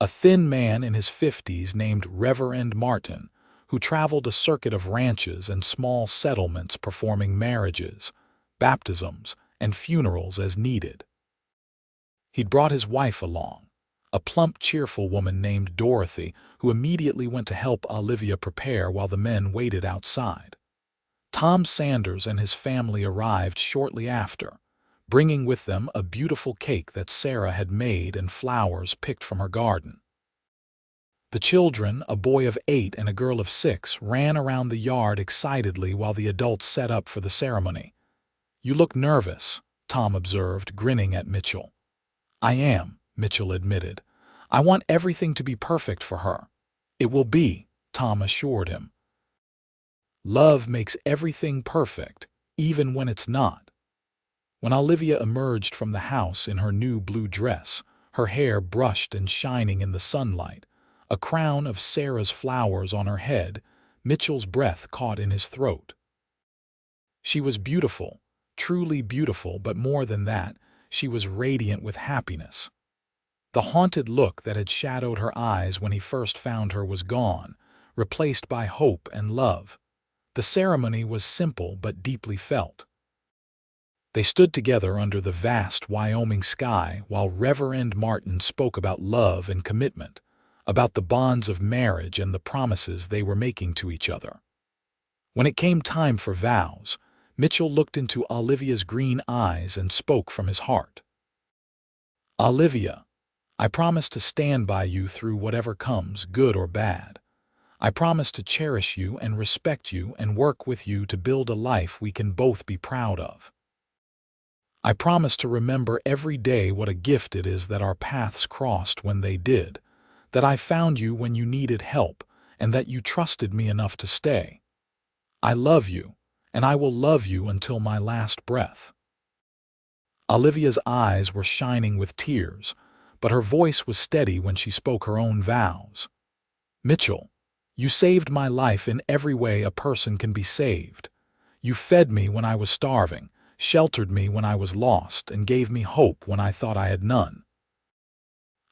S1: a thin man in his 50s named Reverend Martin, who traveled a circuit of ranches and small settlements performing marriages, baptisms, and funerals as needed. He'd brought his wife along, a plump, cheerful woman named Dorothy, who immediately went to help Olivia prepare while the men waited outside. Tom Sanders and his family arrived shortly after, bringing with them a beautiful cake that Sarah had made and flowers picked from her garden. The children, a boy of 8 and a girl of 6, ran around the yard excitedly while the adults set up for the ceremony. "You look nervous," Tom observed, grinning at Mitchell. "I am," Mitchell admitted. "I want everything to be perfect for her." "It will be," Tom assured him. "Love makes everything perfect, even when it's not." When Olivia emerged from the house in her new blue dress, her hair brushed and shining in the sunlight, a crown of Sarah's flowers on her head, Mitchell's breath caught in his throat. She was beautiful, truly beautiful, but more than that, she was radiant with happiness. The haunted look that had shadowed her eyes when he first found her was gone, replaced by hope and love. The ceremony was simple but deeply felt. They stood together under the vast Wyoming sky while Reverend Martin spoke about love and commitment, about the bonds of marriage and the promises they were making to each other. When it came time for vows, Mitchell looked into Olivia's green eyes and spoke from his heart. "Olivia, I promise to stand by you through whatever comes, good or bad. I promise to cherish you and respect you and work with you to build a life we can both be proud of. I promise to remember every day what a gift it is that our paths crossed when they did, that I found you when you needed help, and that you trusted me enough to stay. I love you, and I will love you until my last breath." Olivia's eyes were shining with tears, but her voice was steady when she spoke her own vows. "Mitchell, you saved my life in every way a person can be saved. You fed me when I was starving, sheltered me when I was lost, and gave me hope when I thought I had none.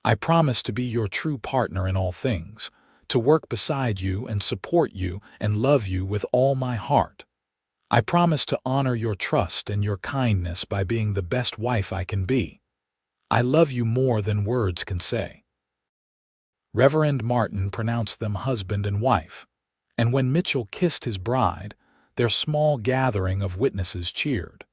S1: I promise to be your true partner in all things, to work beside you and support you and love you with all my heart. I promise to honor your trust and your kindness by being the best wife I can be. I love you more than words can say." Reverend Martin pronounced them husband and wife, and when Mitchell kissed his bride, their small gathering of witnesses cheered.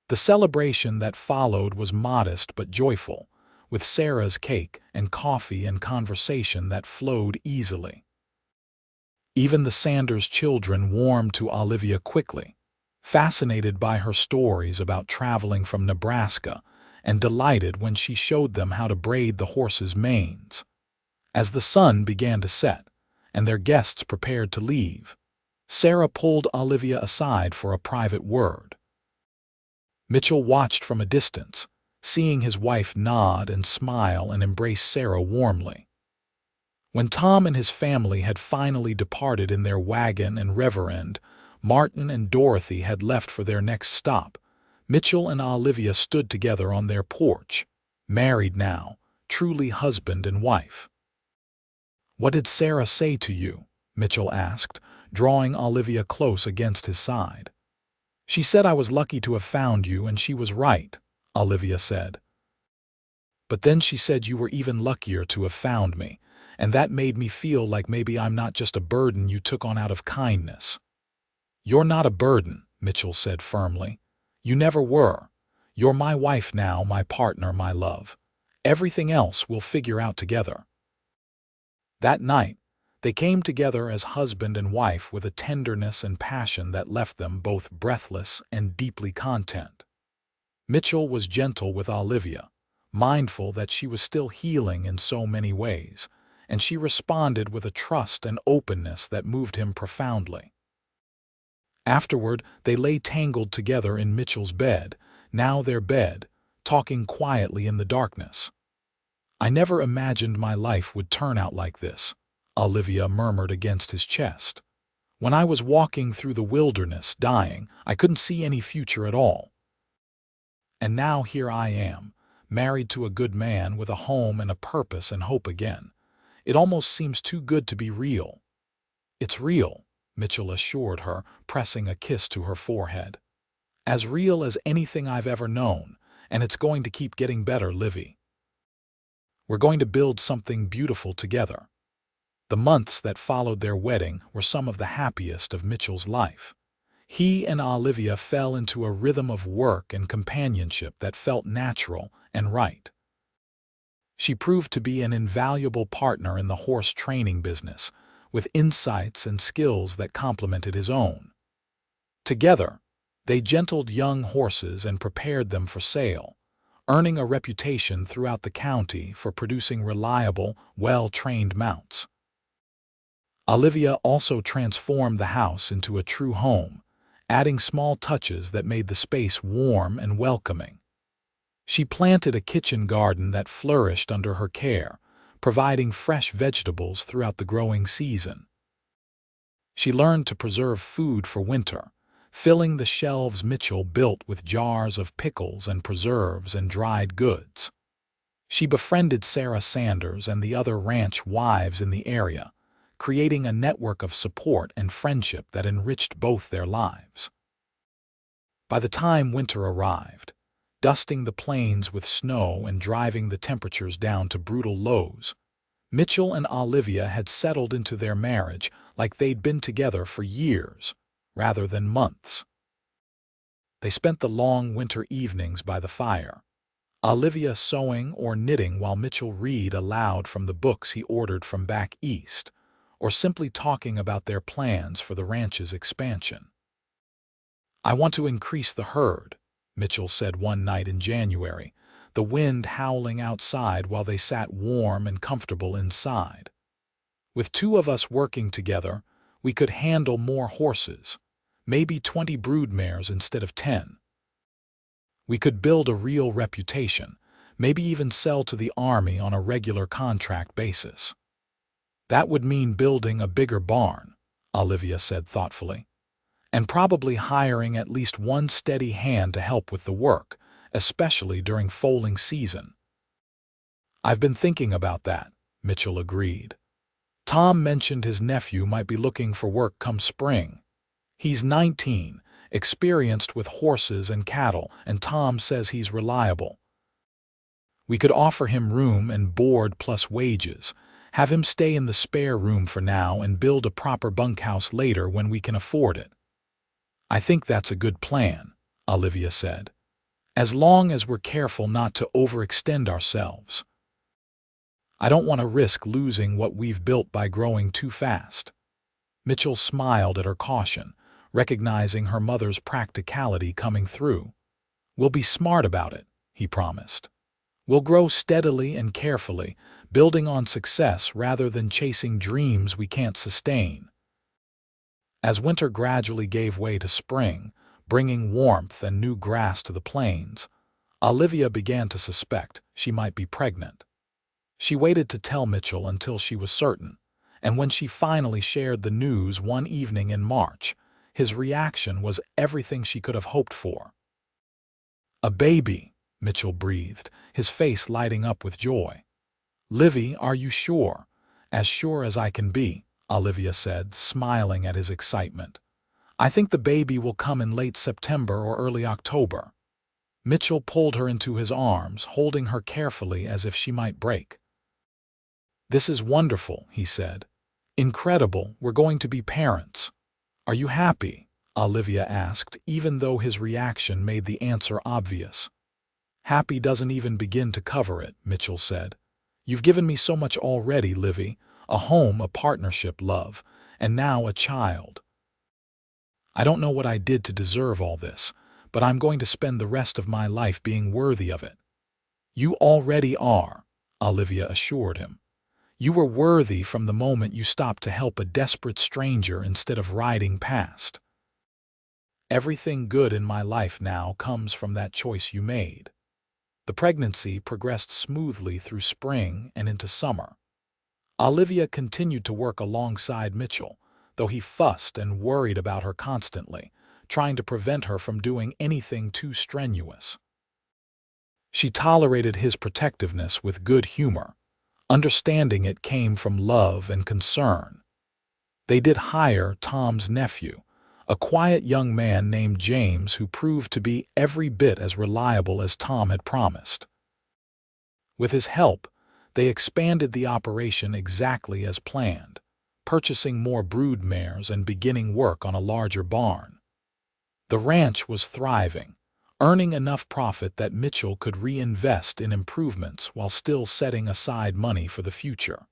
S1: The celebration that followed was modest but joyful, with Sarah's cake and coffee and conversation that flowed easily. Even the Sanders children warmed to Olivia quickly, fascinated by her stories about traveling from Nebraska and delighted when she showed them how to braid the horses' manes. As the sun began to set and their guests prepared to leave, Sarah pulled Olivia aside for a private word. Mitchell watched from a distance, seeing his wife nod and smile and embrace Sarah warmly. When Tom and his family had finally departed in their wagon and Reverend Martin and Dorothy had left for their next stop, Mitchell and Olivia stood together on their porch, married now, truly husband and wife. "What did Sarah say to you?" Mitchell asked, drawing Olivia close against his side. "She said I was lucky to have found you, and she was right," Olivia said. "But then she said you were even luckier to have found me, and that made me feel like maybe I'm not just a burden you took on out of kindness." "You're not a burden," Mitchell said firmly. "You never were. You're my wife now, my partner, my love. Everything else we'll figure out together." That night, they came together as husband and wife with a tenderness and passion that left them both breathless and deeply content. Mitchell was gentle with Olivia, mindful that she was still healing in so many ways, and she responded with a trust and openness that moved him profoundly. Afterward, they lay tangled together in Mitchell's bed, now their bed, talking quietly in the darkness. "I never imagined my life would turn out like this," Olivia murmured against his chest. "When I was walking through the wilderness, dying, I couldn't see any future at all. And now here I am, married to a good man with a home and a purpose and hope again. It almost seems too good to be real." "It's real," Mitchell assured her, pressing a kiss to her forehead. As real as anything I've ever known, and it's going to keep getting better, Livy. We're going to build something beautiful together. The months that followed their wedding were some of the happiest of Mitchell's life. He and Olivia fell into a rhythm of work and companionship that felt natural and right. She proved to be an invaluable partner in the horse training business, with insights and skills that complemented his own. Together, they gentled young horses and prepared them for sale, earning a reputation throughout the county for producing reliable, well-trained mounts. Olivia also transformed the house into a true home, adding small touches that made the space warm and welcoming. She planted a kitchen garden that flourished under her care, providing fresh vegetables throughout the growing season. She learned to preserve food for winter, filling the shelves Mitchell built with jars of pickles and preserves and dried goods. She befriended Sarah Sanders and the other ranch wives in the area, creating a network of support and friendship that enriched both their lives. By the time winter arrived, dusting the plains with snow and driving the temperatures down to brutal lows, Mitchell and Olivia had settled into their marriage like they'd been together for years, rather than months. They spent the long winter evenings by the fire, Olivia sewing or knitting while Mitchell read aloud from the books he ordered from back east, or simply talking about their plans for the ranch's expansion. "I want to increase the herd," Mitchell said one night in January, the wind howling outside while they sat warm and comfortable inside. "With two of us working together, we could handle more horses, maybe 20 broodmares instead of 10. We could build a real reputation, maybe even sell to the Army on a regular contract basis." "That would mean building a bigger barn," Olivia said thoughtfully, "and probably hiring at least one steady hand to help with the work, especially during foaling season." "I've been thinking about that," Mitchell agreed. "Tom mentioned his nephew might be looking for work come spring. He's 19, experienced with horses and cattle, and Tom says he's reliable. We could offer him room and board plus wages, have him stay in the spare room for now and build a proper bunkhouse later when we can afford it." "I think that's a good plan," Olivia said, "as long as we're careful not to overextend ourselves. I don't want to risk losing what we've built by growing too fast." Mitchell smiled at her caution, recognizing her mother's practicality coming through. "We'll be smart about it," he promised. "We'll grow steadily and carefully, building on success rather than chasing dreams we can't sustain." As winter gradually gave way to spring, bringing warmth and new grass to the plains, Olivia began to suspect she might be pregnant. She waited to tell Mitchell until she was certain, and when she finally shared the news one evening in March, his reaction was everything she could have hoped for. "A baby," Mitchell breathed, his face lighting up with joy. "Livy, are you sure?" "As sure as I can be," Olivia said, smiling at his excitement. "I think the baby will come in late September or early October." Mitchell pulled her into his arms, holding her carefully as if she might break. "This is wonderful," he said. "Incredible, we're going to be parents." "Are you happy?" Olivia asked, even though his reaction made the answer obvious. "Happy doesn't even begin to cover it," Mitchell said. "You've given me so much already, Livy. A home, a partnership, love, and now a child. I don't know what I did to deserve all this, but I'm going to spend the rest of my life being worthy of it." "You already are," Olivia assured him. "You were worthy from the moment you stopped to help a desperate stranger instead of riding past. Everything good in my life now comes from that choice you made." The pregnancy progressed smoothly through spring and into summer. Olivia continued to work alongside Mitchell, though he fussed and worried about her constantly, trying to prevent her from doing anything too strenuous. She tolerated his protectiveness with good humor, understanding it came from love and concern. They did hire Tom's nephew, a quiet young man named James who proved to be every bit as reliable as Tom had promised. With his help, they expanded the operation exactly as planned, purchasing more brood mares and beginning work on a larger barn. The ranch was thriving, earning enough profit that Mitchell could reinvest in improvements while still setting aside money for the future.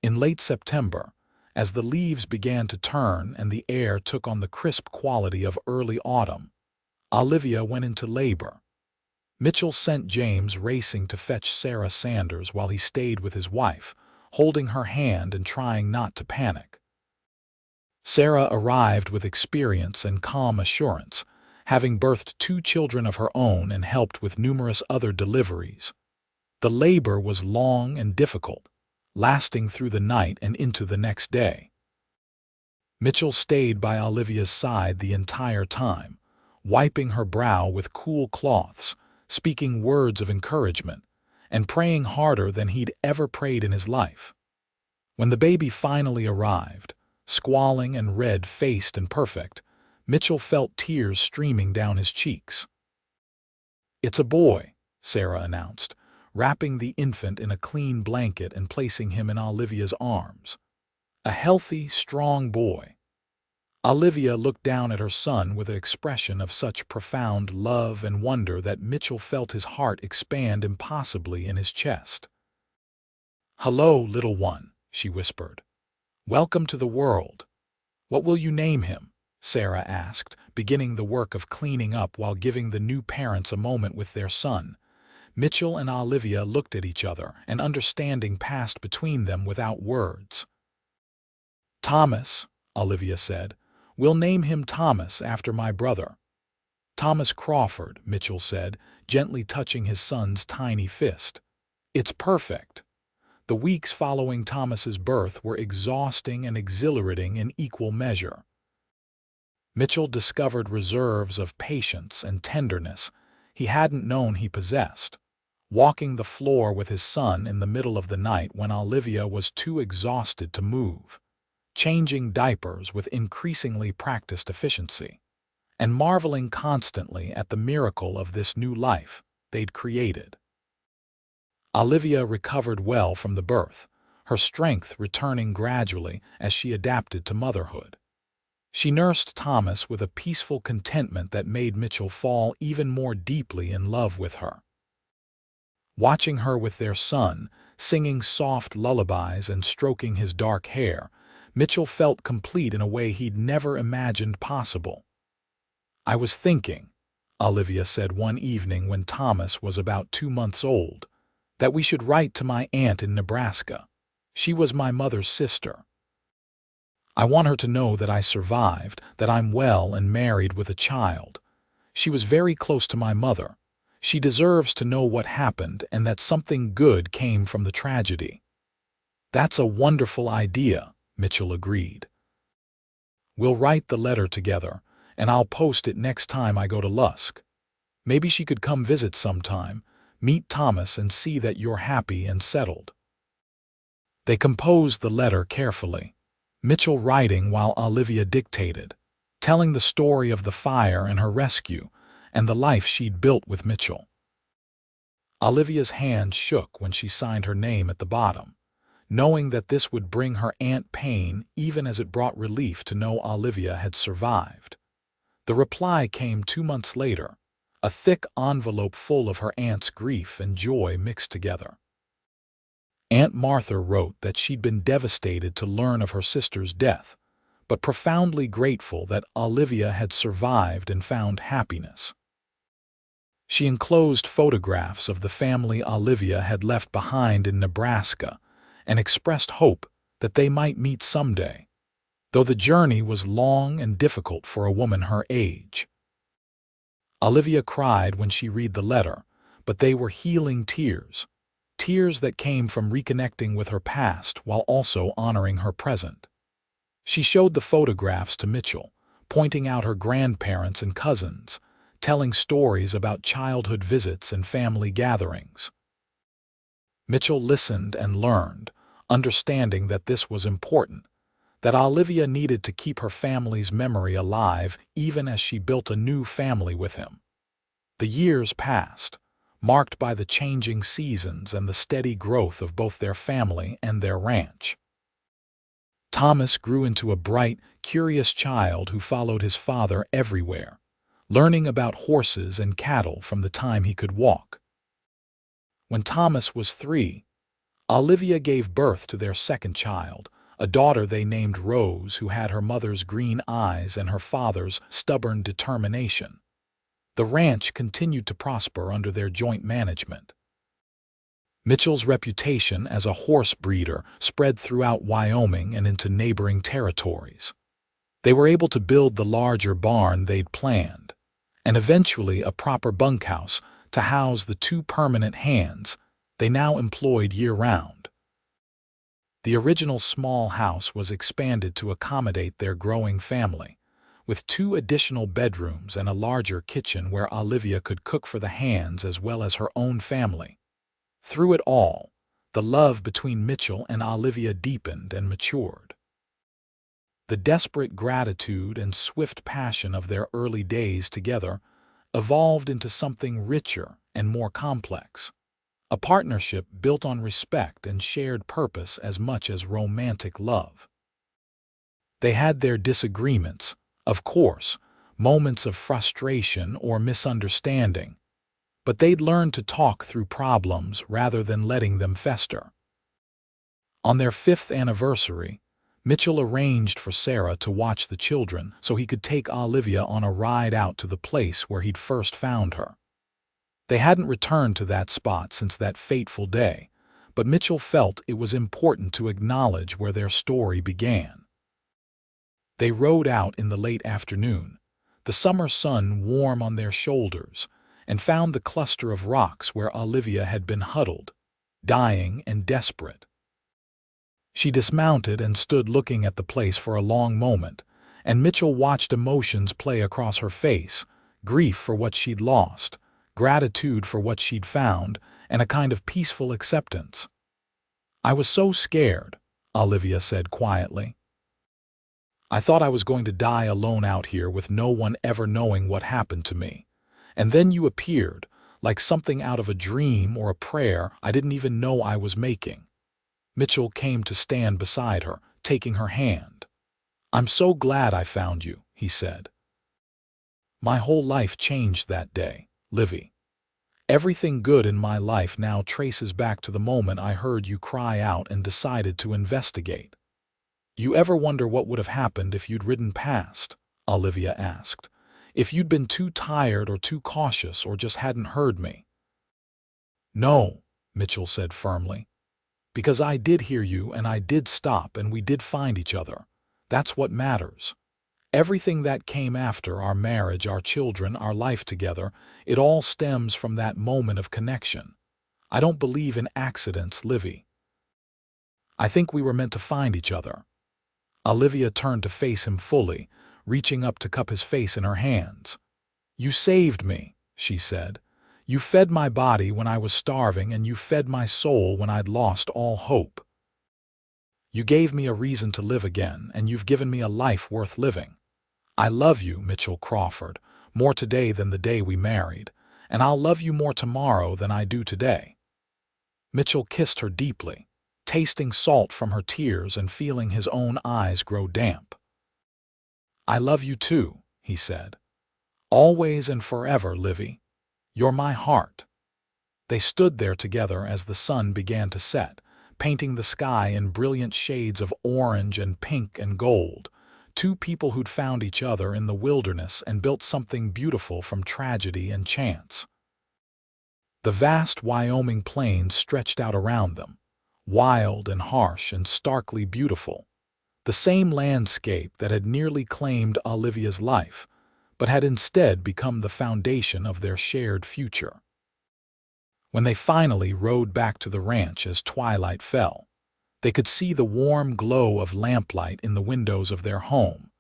S1: In late September, as the leaves began to turn and the air took on the crisp quality of early autumn, Olivia went into labor. Mitchell sent James racing to fetch Sarah Sanders while he stayed with his wife, holding her hand and trying not to panic. Sarah arrived with experience and calm assurance, having birthed 2 children of her own and helped with numerous other deliveries. The labor was long and difficult, lasting through the night and into the next day. Mitchell stayed by Olivia's side the entire time, wiping her brow with cool cloths, speaking words of encouragement, and praying harder than he'd ever prayed in his life. When the baby finally arrived, squalling and red-faced and perfect, Mitchell felt tears streaming down his cheeks. "It's a boy," Sarah announced, wrapping the infant in a clean blanket and placing him in Olivia's arms. "A healthy, strong boy." Olivia looked down at her son with an expression of such profound love and wonder that Mitchell felt his heart expand impossibly in his chest. "Hello, little one," she whispered. "Welcome to the world. What will you name him?" Sarah asked, beginning the work of cleaning up while giving the new parents a moment with their son. Mitchell and Olivia looked at each other, and understanding passed between them without words. "Thomas," Olivia said. "We'll name him Thomas after my brother." "Thomas Crawford," Mitchell said, gently touching his son's tiny fist. "It's perfect." The weeks following Thomas's birth were exhausting and exhilarating in equal measure. Mitchell discovered reserves of patience and tenderness he hadn't known he possessed, walking the floor with his son in the middle of the night when Olivia was too exhausted to move, changing diapers with increasingly practiced efficiency, and marveling constantly at the miracle of this new life they'd created. Olivia recovered well from the birth, her strength returning gradually as she adapted to motherhood. She nursed Thomas with a peaceful contentment that made Mitchell fall even more deeply in love with her. Watching her with their son, singing soft lullabies and stroking his dark hair, Mitchell felt complete in a way he'd never imagined possible. "I was thinking," Olivia said one evening when Thomas was about 2 months old, "that we should write to my aunt in Nebraska. She was my mother's sister. I want her to know that I survived, that I'm well and married with a child. She was very close to my mother. She deserves to know what happened and that something good came from the tragedy." "That's a wonderful idea," Mitchell agreed. "We'll write the letter together, and I'll post it next time I go to Lusk. Maybe she could come visit sometime, meet Thomas and see that you're happy and settled." They composed the letter carefully, Mitchell writing while Olivia dictated, telling the story of the fire and her rescue and the life she'd built with Mitchell. Olivia's hand shook when she signed her name at the bottom, knowing that this would bring her aunt pain even as it brought relief to know Olivia had survived. The reply came 2 months later, a thick envelope full of her aunt's grief and joy mixed together. Aunt Martha wrote that she'd been devastated to learn of her sister's death, but profoundly grateful that Olivia had survived and found happiness. She enclosed photographs of the family Olivia had left behind in Nebraska and expressed hope that they might meet someday, though the journey was long and difficult for a woman her age. Olivia cried when she read the letter, but they were healing tears, tears that came from reconnecting with her past while also honoring her present. She showed the photographs to Mitchell, pointing out her grandparents and cousins, telling stories about childhood visits and family gatherings. Mitchell listened and learned, understanding that this was important, that Olivia needed to keep her family's memory alive even as she built a new family with him. The years passed, marked by the changing seasons and the steady growth of both their family and their ranch. Thomas grew into a bright, curious child who followed his father everywhere, learning about horses and cattle from the time he could walk. When Thomas was 3, Olivia gave birth to their second child, a daughter they named Rose, who had her mother's green eyes and her father's stubborn determination. The ranch continued to prosper under their joint management. Mitchell's reputation as a horse breeder spread throughout Wyoming and into neighboring territories. They were able to build the larger barn they'd planned, and eventually a proper bunkhouse to house the 2 permanent hands they now employed year-round. The original small house was expanded to accommodate their growing family, with 2 additional bedrooms and a larger kitchen where Olivia could cook for the hands as well as her own family. Through it all, the love between Mitchell and Olivia deepened and matured. The desperate gratitude and swift passion of their early days together evolved into something richer and more complex, a partnership built on respect and shared purpose as much as romantic love. They had their disagreements, of course, moments of frustration or misunderstanding, but they'd learned to talk through problems rather than letting them fester. On their 5th anniversary, Mitchell arranged for Sarah to watch the children so he could take Olivia on a ride out to the place where he'd first found her. They hadn't returned to that spot since that fateful day, but Mitchell felt it was important to acknowledge where their story began. They rode out in the late afternoon, the summer sun warm on their shoulders, and found the cluster of rocks where Olivia had been huddled, dying and desperate. She dismounted and stood looking at the place for a long moment, and Mitchell watched emotions play across her face, grief for what she'd lost, gratitude for what she'd found, and a kind of peaceful acceptance. "I was so scared," Olivia said quietly. "I thought I was going to die alone out here with no one ever knowing what happened to me. And then you appeared, like something out of a dream or a prayer I didn't even know I was making." Mitchell came to stand beside her, taking her hand. "I'm so glad I found you," he said. "My whole life changed that day, Livy. Everything good in my life now traces back to the moment I heard you cry out and decided to investigate." "You ever wonder what would have happened if you'd ridden past?" Olivia asked. "If you'd been too tired or too cautious or just hadn't heard me?" "No," Mitchell said firmly. "Because I did hear you and I did stop and we did find each other. That's what matters. Everything that came after, our marriage, our children, our life together, it all stems from that moment of connection. I don't believe in accidents, Livy. I think we were meant to find each other." Olivia turned to face him fully, reaching up to cup his face in her hands. "You saved me," she said. "You fed my body when I was starving and you fed my soul when I'd lost all hope. You gave me a reason to live again, and you've given me a life worth living. I love you, Mitchell Crawford, more today than the day we married, and I'll love you more tomorrow than I do today." Mitchell kissed her deeply, tasting salt from her tears and feeling his own eyes grow damp. "I love you too," he said. "Always and forever, Livy. You're my heart." They stood there together as the sun began to set, painting the sky in brilliant shades of orange and pink and gold, 2 people who'd found each other in the wilderness and built something beautiful from tragedy and chance. The vast Wyoming plains stretched out around them, wild and harsh and starkly beautiful, the same landscape that had nearly claimed Olivia's life, but had instead become the foundation of their shared future. When they finally rode back to the ranch as twilight fell, they could see the warm glow of lamplight in the windows of their home,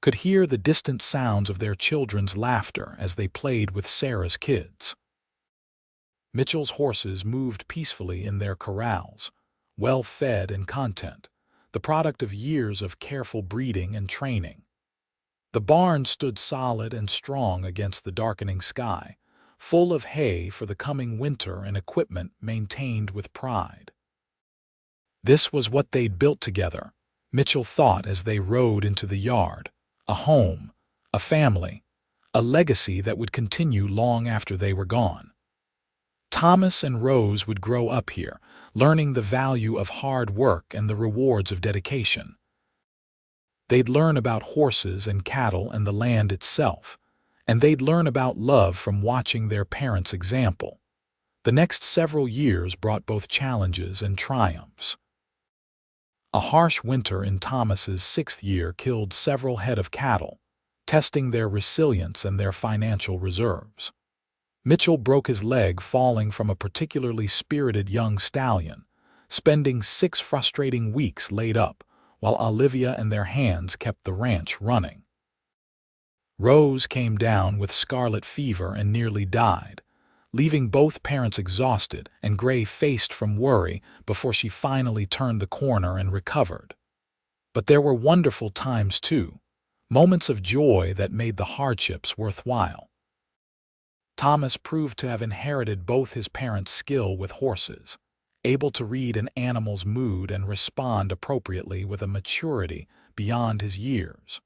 S1: could hear the distant sounds of their children's laughter as they played with Sarah's kids. Mitchell's horses moved peacefully in their corrals, well fed and content, the product of years of careful breeding and training. The barn stood solid and strong against the darkening sky, full of hay for the coming winter and equipment maintained with pride. This was what they'd built together, Mitchell thought as they rode into the yard. A home, a family, a legacy that would continue long after they were gone. Thomas and Rose would grow up here, learning the value of hard work and the rewards of dedication. They'd learn about horses and cattle and the land itself, and they'd learn about love from watching their parents' example. The next several years brought both challenges and triumphs. A harsh winter in Thomas's 6th year killed several head of cattle, testing their resilience and their financial reserves. Mitchell broke his leg falling from a particularly spirited young stallion, spending 6 frustrating weeks laid up, while Olivia and their hands kept the ranch running. Rose came down with scarlet fever and nearly died, leaving both parents exhausted and gray-faced from worry before she finally turned the corner and recovered. But there were wonderful times too, moments of joy that made the hardships worthwhile. Thomas proved to have inherited both his parents' skill with horses, able to read an animal's mood and respond appropriately with a maturity beyond his years.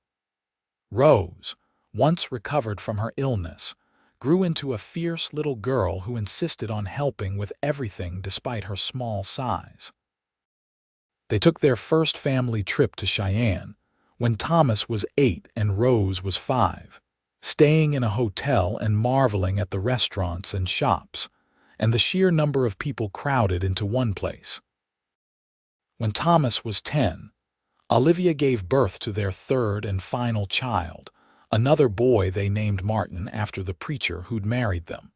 S1: Rose, once recovered from her illness, grew into a fierce little girl who insisted on helping with everything despite her small size. They took their first family trip to Cheyenne when Thomas was 8 and Rose was 5, staying in a hotel and marveling at the restaurants and shops, and the sheer number of people crowded into one place. When Thomas was 10, Olivia gave birth to their 3rd and final child, another boy they named Martin after the preacher who'd married them.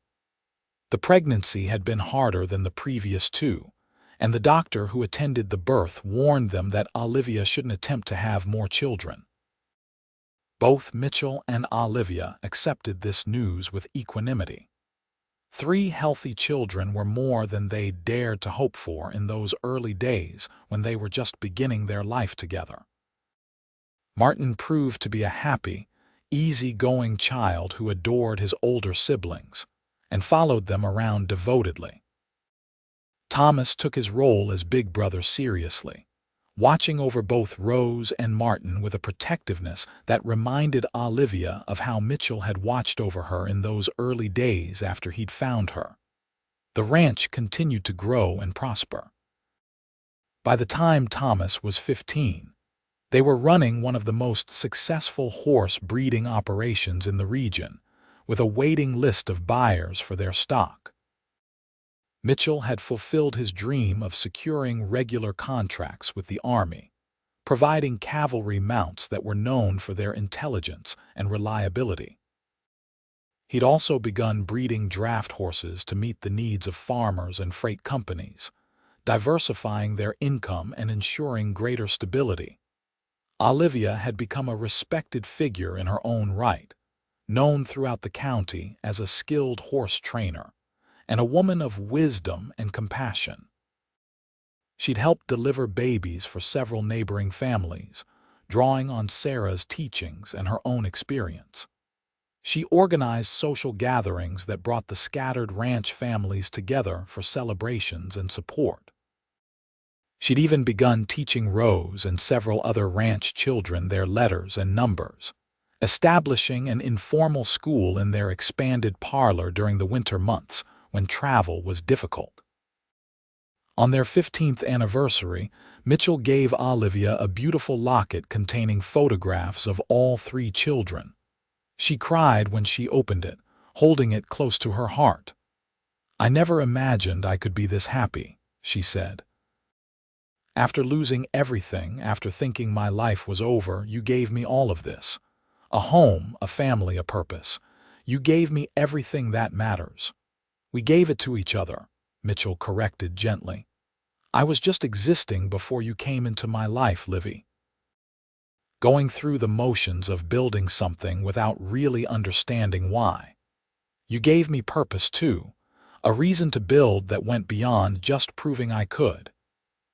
S1: The pregnancy had been harder than the previous 2, and the doctor who attended the birth warned them that Olivia shouldn't attempt to have more children. Both Mitchell and Olivia accepted this news with equanimity. 3 healthy children were more than they dared to hope for in those early days when they were just beginning their life together. Martin proved to be a happy, easy-going child who adored his older siblings and followed them around devotedly. Thomas took his role as big brother seriously, watching over both Rose and Martin with a protectiveness that reminded Olivia of how Mitchell had watched over her in those early days after he'd found her. The ranch continued to grow and prosper. By the time Thomas was 15, they were running one of the most successful horse breeding operations in the region, with a waiting list of buyers for their stock. Mitchell had fulfilled his dream of securing regular contracts with the Army, providing cavalry mounts that were known for their intelligence and reliability. He'd also begun breeding draft horses to meet the needs of farmers and freight companies, diversifying their income and ensuring greater stability. Olivia had become a respected figure in her own right, known throughout the county as a skilled horse trainer, and a woman of wisdom and compassion. She'd helped deliver babies for several neighboring families, drawing on Sarah's teachings and her own experience. She organized social gatherings that brought the scattered ranch families together for celebrations and support. She'd even begun teaching Rose and several other ranch children their letters and numbers, establishing an informal school in their expanded parlor during the winter months when travel was difficult. On their 15th anniversary, Mitchell gave Olivia a beautiful locket containing photographs of all 3 children. She cried when she opened it, holding it close to her heart. "I never imagined I could be this happy," she said. "After losing everything, after thinking my life was over, you gave me all of this. A home, a family, a purpose. You gave me everything that matters." "We gave it to each other," Mitchell corrected gently. "I was just existing before you came into my life, Livy. Going through the motions of building something without really understanding why. You gave me purpose too, a reason to build that went beyond just proving I could.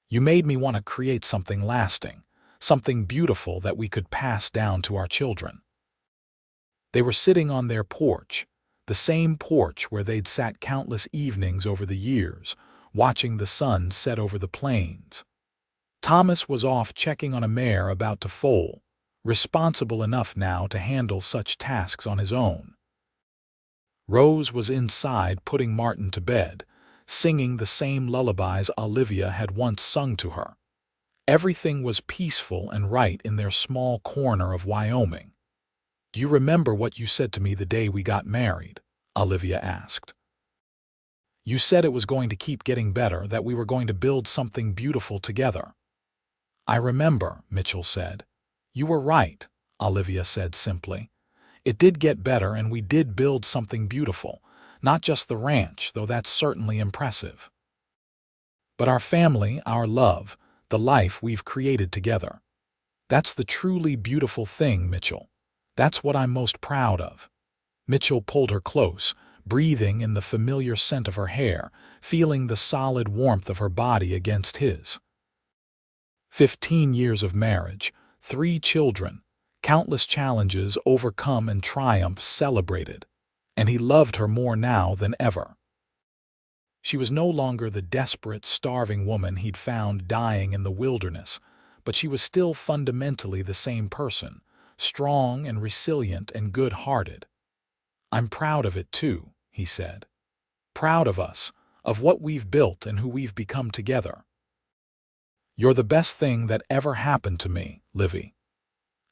S1: You made me want to create something lasting, something beautiful that we could pass down to our children." They were sitting on their porch, the same porch where they'd sat countless evenings over the years, watching the sun set over the plains. Thomas was off checking on a mare about to foal, responsible enough now to handle such tasks on his own. Rose was inside putting Martin to bed, singing the same lullabies Olivia had once sung to her. Everything was peaceful and right in their small corner of Wyoming. "Do you remember what you said to me the day we got married?" Olivia asked. "You said it was going to keep getting better, that we were going to build something beautiful together." "I remember," Mitchell said. "You were right," Olivia said simply. "It did get better and we did build something beautiful, not just the ranch, though that's certainly impressive. But our family, our love, the life we've created together. That's the truly beautiful thing, Mitchell. That's what I'm most proud of." Mitchell pulled her close, breathing in the familiar scent of her hair, feeling the solid warmth of her body against his. 15 years of marriage, 3 children, countless challenges overcome and triumphs celebrated, and he loved her more now than ever. She was no longer the desperate, starving woman he'd found dying in the wilderness, but she was still fundamentally the same person, strong and resilient and good-hearted. "I'm proud of it too," he said. "Proud of us, of what we've built and who we've become together. You're the best thing that ever happened to me, Livy."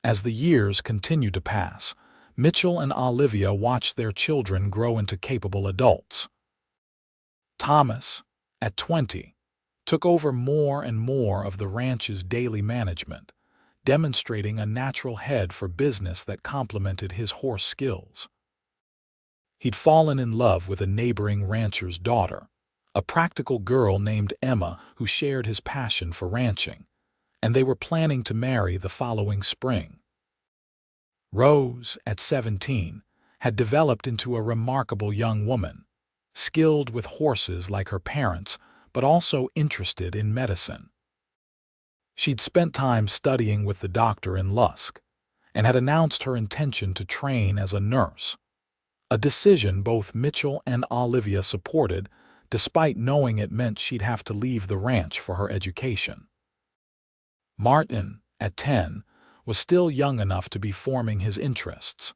S1: As the years continued to pass, Mitchell and Olivia watched their children grow into capable adults. Thomas, at 20, took over more and more of the ranch's daily management, demonstrating a natural head for business that complemented his horse skills. He'd fallen in love with a neighboring rancher's daughter, a practical girl named Emma who shared his passion for ranching, and they were planning to marry the following spring. Rose, at 17, had developed into a remarkable young woman, skilled with horses like her parents, but also interested in medicine. She'd spent time studying with the doctor in Lusk, and had announced her intention to train as a nurse, a decision both Mitchell and Olivia supported, despite knowing it meant she'd have to leave the ranch for her education. Martin, at 10, was still young enough to be forming his interests,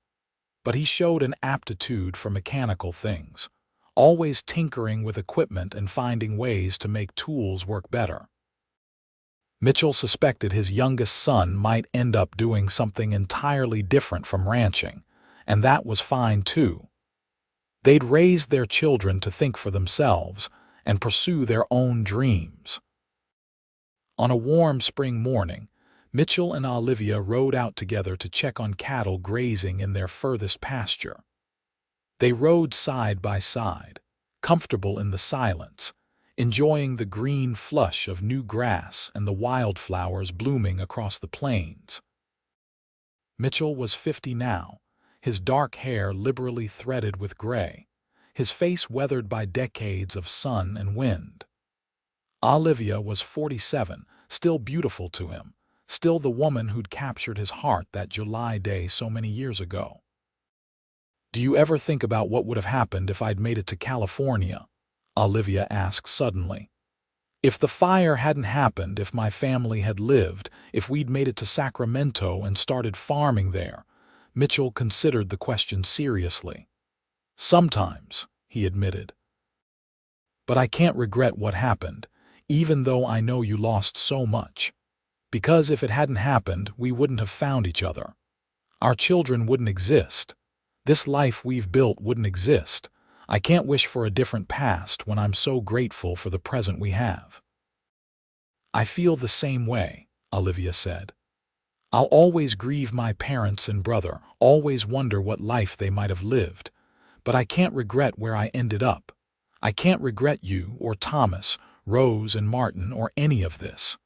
S1: but he showed an aptitude for mechanical things, always tinkering with equipment and finding ways to make tools work better. Mitchell suspected his youngest son might end up doing something entirely different from ranching, and that was fine too. They'd raised their children to think for themselves and pursue their own dreams. On a warm spring morning, Mitchell and Olivia rode out together to check on cattle grazing in their furthest pasture. They rode side by side, comfortable in the silence, enjoying the green flush of new grass and the wildflowers blooming across the plains. Mitchell was 50 now, his dark hair liberally threaded with gray, his face weathered by decades of sun and wind. Olivia was 47, still beautiful to him, still the woman who'd captured his heart that July day so many years ago. "Do you ever think about what would have happened if I'd made it to California?" Olivia asked suddenly. "If the fire hadn't happened, if my family had lived, if we'd made it to Sacramento and started farming there?" Mitchell considered the question seriously. "Sometimes," he admitted. "But I can't regret what happened, even though I know you lost so much. Because if it hadn't happened, we wouldn't have found each other. Our children wouldn't exist. This life we've built wouldn't exist. I can't wish for a different past when I'm so grateful for the present we have." "I feel the same way," Olivia said. "I'll always grieve my parents and brother, always wonder what life they might have lived. But I can't regret where I ended up. I can't regret you or Thomas, Rose and Martin, or any of this.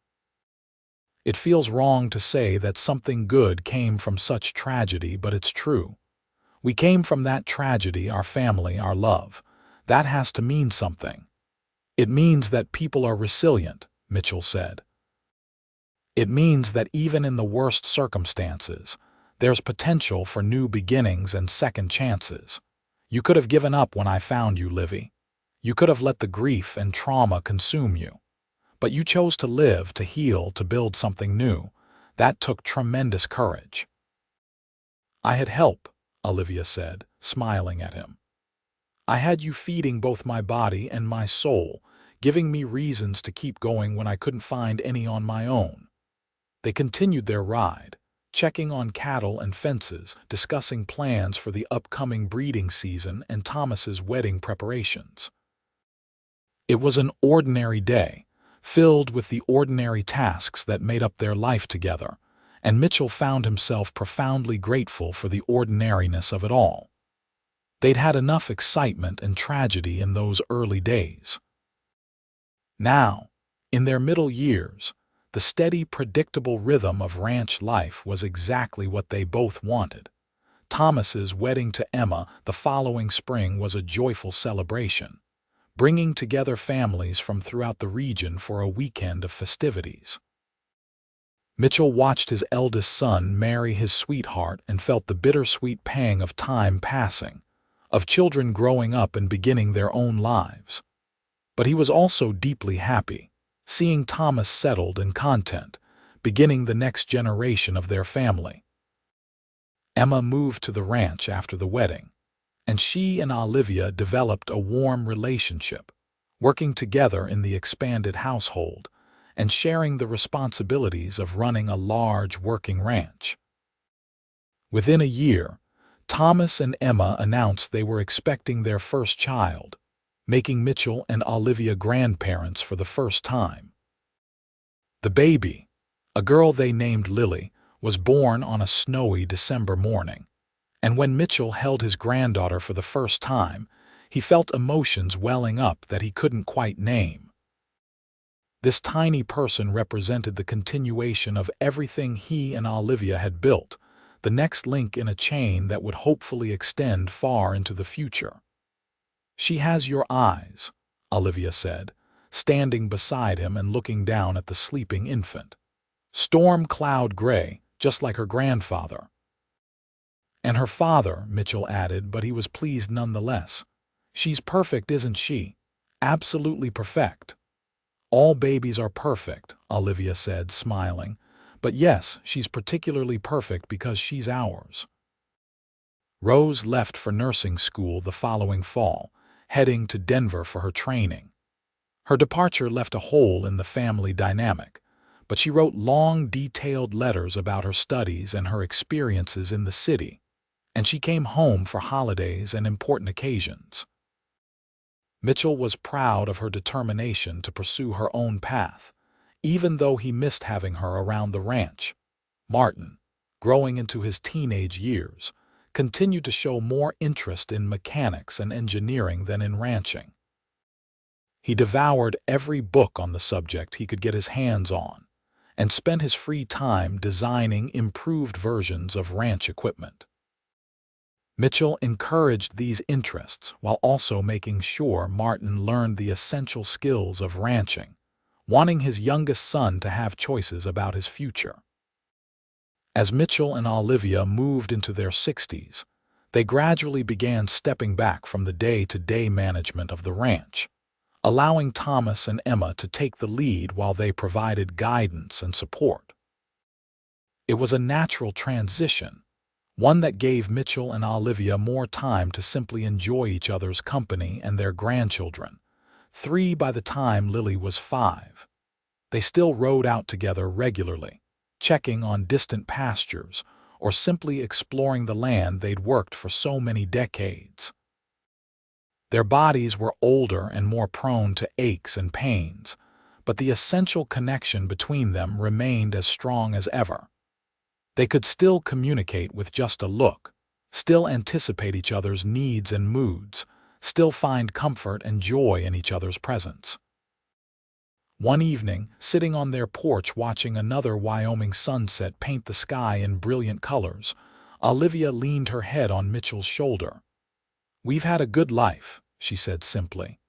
S1: It feels wrong to say that something good came from such tragedy, but it's true. We came from that tragedy, our family, our love. That has to mean something. It means that people are resilient, Mitchell said. "It means that even in the worst circumstances, there's potential for new beginnings and second chances. You could have given up when I found you, Livy. You could have let the grief and trauma consume you. But you chose to live, to heal, to build something new. That took tremendous courage." "I had help," Olivia said, smiling at him. "I had you feeding both my body and my soul, giving me reasons to keep going when I couldn't find any on my own." They continued their ride, checking on cattle and fences, discussing plans for the upcoming breeding season and Thomas's wedding preparations. It was an ordinary day, filled with the ordinary tasks that made up their life together, and Mitchell found himself profoundly grateful for the ordinariness of it all. They'd had enough excitement and tragedy in those early days. Now, in their middle years, the steady, predictable rhythm of ranch life was exactly what they both wanted. Thomas's wedding to Emma the following spring was a joyful celebration, bringing together families from throughout the region for a weekend of festivities. Mitchell watched his eldest son marry his sweetheart and felt the bittersweet pang of time passing, of children growing up and beginning their own lives. But he was also deeply happy, seeing Thomas settled and content, beginning the next generation of their family. Emma moved to the ranch after the wedding, and she and Olivia developed a warm relationship, working together in the expanded household and sharing the responsibilities of running a large working ranch. Within a year, Thomas and Emma announced they were expecting their first child, making Mitchell and Olivia grandparents for the first time. The baby, a girl they named Lily, was born on a snowy December morning, and when Mitchell held his granddaughter for the first time, he felt emotions welling up that he couldn't quite name. This tiny person represented the continuation of everything he and Olivia had built, the next link in a chain that would hopefully extend far into the future. "She has your eyes," Olivia said, standing beside him and looking down at the sleeping infant. "Storm cloud gray, just like her grandfather." "And her father," Mitchell added, but he was pleased nonetheless. "She's perfect, isn't she? Absolutely perfect." "All babies are perfect," Olivia said, smiling. "But yes, she's particularly perfect because she's ours." Rose left for nursing school the following fall, heading to Denver for her training. Her departure left a hole in the family dynamic, but she wrote long, detailed letters about her studies and her experiences in the city, and she came home for holidays and important occasions. Mitchell was proud of her determination to pursue her own path, even though he missed having her around the ranch. Martin, growing into his teenage years, continued to show more interest in mechanics and engineering than in ranching. He devoured every book on the subject he could get his hands on, and spent his free time designing improved versions of ranch equipment. Mitchell encouraged these interests while also making sure Martin learned the essential skills of ranching, wanting his youngest son to have choices about his future. As Mitchell and Olivia moved into their 60s, they gradually began stepping back from the day-to-day management of the ranch, allowing Thomas and Emma to take the lead while they provided guidance and support. It was a natural transition, one that gave Mitchell and Olivia more time to simply enjoy each other's company and their grandchildren, 3 by the time Lily was 5. They still rode out together regularly, checking on distant pastures or simply exploring the land they'd worked for so many decades. Their bodies were older and more prone to aches and pains, but the essential connection between them remained as strong as ever. They could still communicate with just a look, still anticipate each other's needs and moods, still find comfort and joy in each other's presence. One evening, sitting on their porch watching another Wyoming sunset paint the sky in brilliant colors, Olivia leaned her head on Mitchell's shoulder. "We've had a good life," she said simply.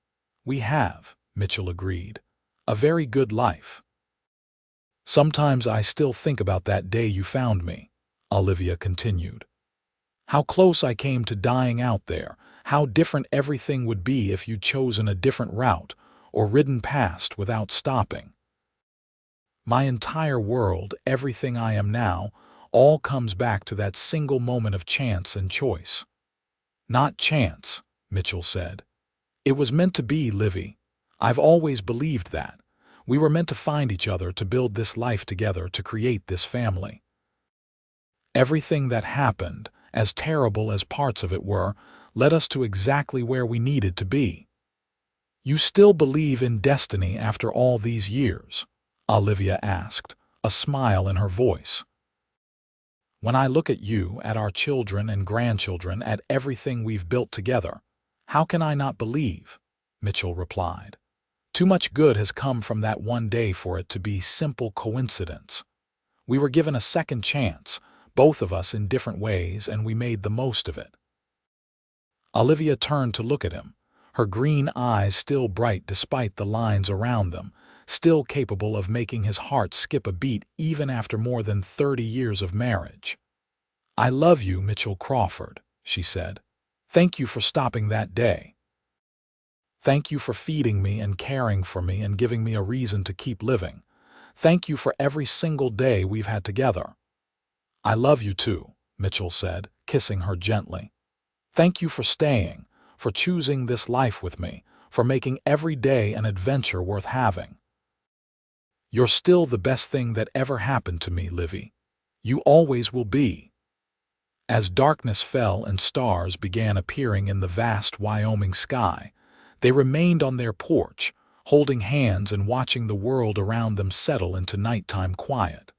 S1: "We have," Mitchell agreed. A very good life. Sometimes I still think about that day you found me, Olivia continued. How close I came to dying out there, how different everything would be if you'd chosen a different route or ridden past without stopping. My entire world, everything I am now, all comes back to that single moment of chance and choice. Not chance, Mitchell said. It was meant to be, Livy. I've always believed that. We were meant to find each other, to build this life together, to create this family. Everything that happened, as terrible as parts of it were, led us to exactly where we needed to be. You still believe in destiny after all these years? Olivia asked, a smile in her voice. When I look at you, at our children and grandchildren, at everything we've built together, how can I not believe? Mitchell replied. Too much good has come from that one day for it to be simple coincidence. We were given a second chance, both of us in different ways, and we made the most of it. Olivia turned to look at him, her green eyes still bright despite the lines around them, still capable of making his heart skip a beat even after more than 30 years of marriage. I love you, Mitchell Crawford, she said. Thank you for stopping that day. Thank you for feeding me and caring for me and giving me a reason to keep living. Thank you for every single day we've had together. I love you too, Mitchell said, kissing her gently. Thank you for staying, for choosing this life with me, for making every day an adventure worth having. You're still the best thing that ever happened to me, Livy. You always will be. As darkness fell and stars began appearing in the vast Wyoming sky, they remained on their porch, holding hands and watching the world around them settle into nighttime quiet.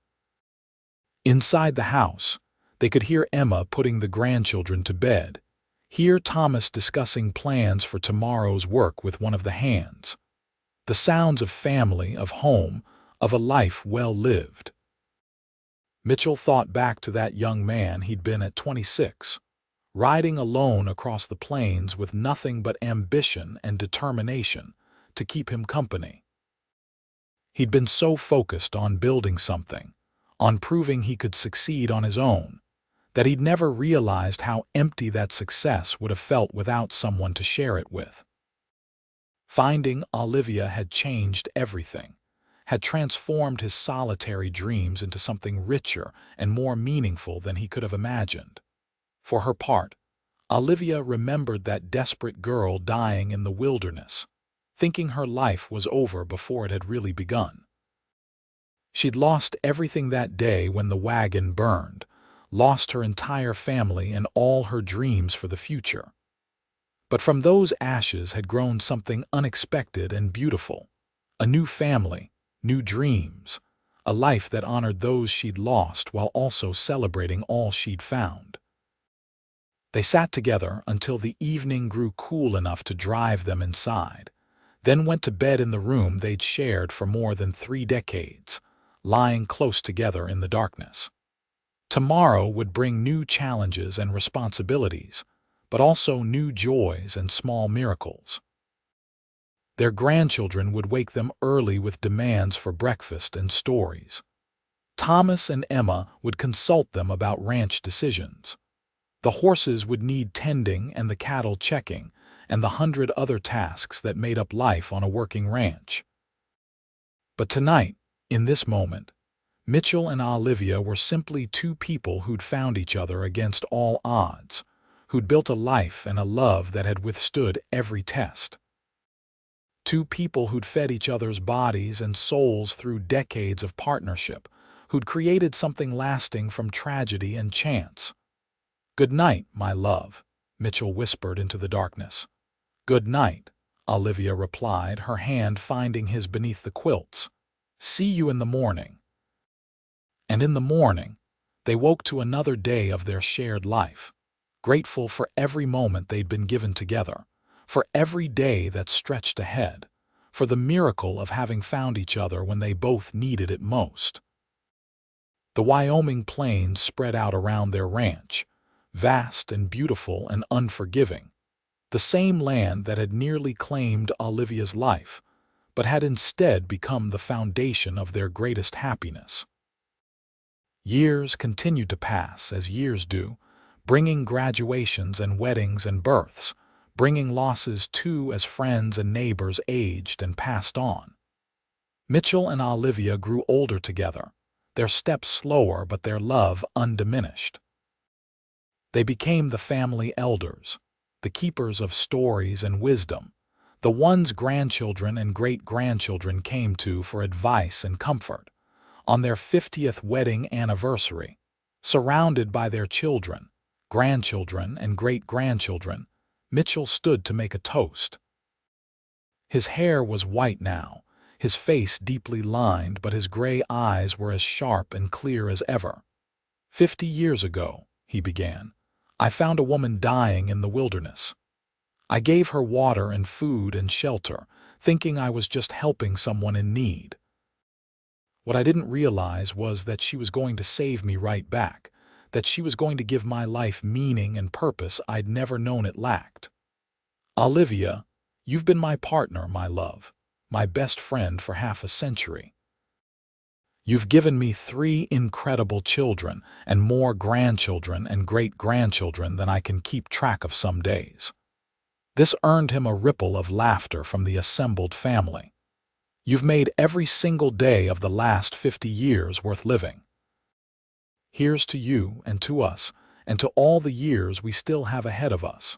S1: Inside the house, they could hear Emma putting the grandchildren to bed, hear Thomas discussing plans for tomorrow's work with one of the hands. The sounds of family, of home, of a life well lived. Mitchell thought back to that young man he'd been at 26, riding alone across the plains with nothing but ambition and determination to keep him company. He'd been so focused on building something, on proving he could succeed on his own, that he'd never realized how empty that success would have felt without someone to share it with. Finding Olivia had changed everything, had transformed his solitary dreams into something richer and more meaningful than he could have imagined. For her part, Olivia remembered that desperate girl dying in the wilderness, thinking her life was over before it had really begun. She'd lost everything that day when the wagon burned, lost her entire family and all her dreams for the future. But from those ashes had grown something unexpected and beautiful, a new family, new dreams, a life that honored those she'd lost while also celebrating all she'd found. They sat together until the evening grew cool enough to drive them inside, then went to bed in the room they'd shared for more than 3 decades, lying close together in the darkness. Tomorrow would bring new challenges and responsibilities, but also new joys and small miracles. Their grandchildren would wake them early with demands for breakfast and stories. Thomas and Emma would consult them about ranch decisions. The horses would need tending and the cattle checking, and the 100 other tasks that made up life on a working ranch. But tonight, in this moment, Mitchell and Olivia were simply 2 people who'd found each other against all odds, who'd built a life and a love that had withstood every test. 2 people who'd fed each other's bodies and souls through decades of partnership, who'd created something lasting from tragedy and chance. "Good night, my love," Mitchell whispered into the darkness. "Good night," Olivia replied, her hand finding his beneath the quilts. "See you in the morning." And in the morning, they woke to another day of their shared life, grateful for every moment they'd been given together, for every day that stretched ahead, for the miracle of having found each other when they both needed it most. The Wyoming plains spread out around their ranch, vast and beautiful and unforgiving, the same land that had nearly claimed Olivia's life, but had instead become the foundation of their greatest happiness. Years continued to pass as years do, bringing graduations and weddings and births, bringing losses too as friends and neighbors aged and passed on. Mitchell and Olivia grew older together, their steps slower but their love undiminished. They became the family elders, the keepers of stories and wisdom, the ones grandchildren and great-grandchildren came to for advice and comfort. On their 50th wedding anniversary, surrounded by their children, grandchildren, and great-grandchildren, Mitchell stood to make a toast. His hair was white now, his face deeply lined, but his gray eyes were as sharp and clear as ever. 50 years ago, he began, I found a woman dying in the wilderness. I gave her water and food and shelter, thinking I was just helping someone in need. What I didn't realize was that she was going to save me right back, that she was going to give my life meaning and purpose I'd never known it lacked. Olivia, you've been my partner, my love, my best friend for half a century. You've given me 3 incredible children and more grandchildren and great-grandchildren than I can keep track of some days. This earned him a ripple of laughter from the assembled family. You've made every single day of the last 50 years worth living. Here's to you and to us, and to all the years we still have ahead of us.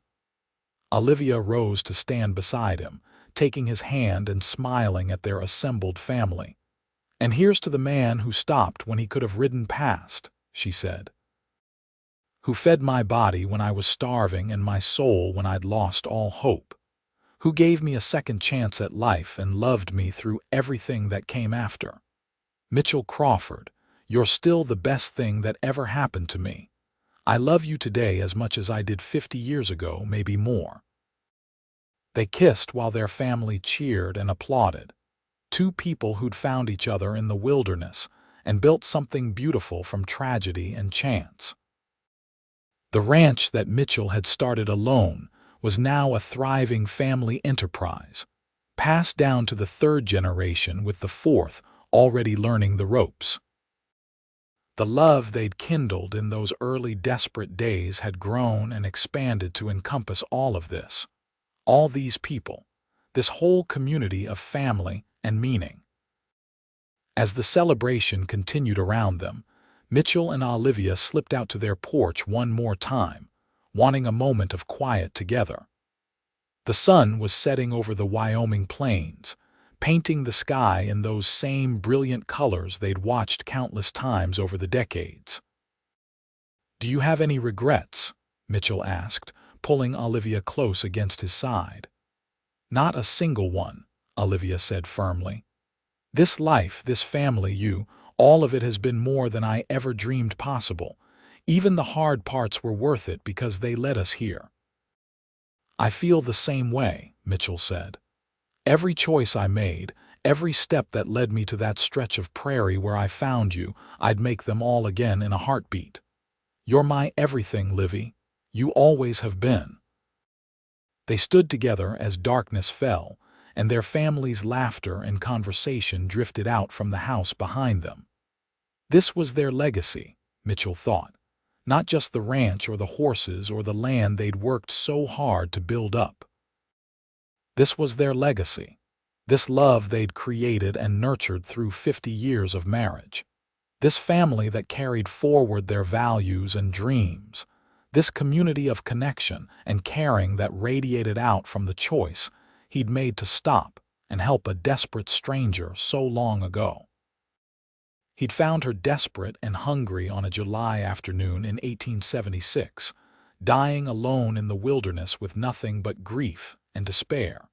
S1: Olivia rose to stand beside him, taking his hand and smiling at their assembled family. And here's to the man who stopped when he could have ridden past, she said. Who fed my body when I was starving and my soul when I'd lost all hope. Who gave me a second chance at life and loved me through everything that came after. Mitchell Crawford, you're still the best thing that ever happened to me. I love you today as much as I did 50 years ago, maybe more. They kissed while their family cheered and applauded. 2 people who'd found each other in the wilderness and built something beautiful from tragedy and chance. The ranch that Mitchell had started alone was now a thriving family enterprise, passed down to the 3rd generation with the 4th already learning the ropes. The love they'd kindled in those early desperate days had grown and expanded to encompass all of this, all these people, this whole community of family and meaning. As the celebration continued around them, Mitchell and Olivia slipped out to their porch one more time, wanting a moment of quiet together. The sun was setting over the Wyoming plains, painting the sky in those same brilliant colors they'd watched countless times over the decades. Do you have any regrets? Mitchell asked, pulling Olivia close against his side. Not a single one, Olivia said firmly. This life, this family, all of it has been more than I ever dreamed possible. Even the hard parts were worth it because they led us here. I feel the same way, Mitchell said. Every choice I made, every step that led me to that stretch of prairie where I found you, I'd make them all again in a heartbeat. You're my everything, Livy. You always have been. They stood together as darkness fell, and their family's laughter and conversation drifted out from the house behind them. This was their legacy, Mitchell thought. Not just the ranch or the horses or the land they'd worked so hard to build up. This was their legacy, this love they'd created and nurtured through 50 years of marriage, this family that carried forward their values and dreams, this community of connection and caring that radiated out from the choice he'd made to stop and help a desperate stranger so long ago. He'd found her desperate and hungry on a July afternoon in 1876, dying alone in the wilderness with nothing but grief and despair.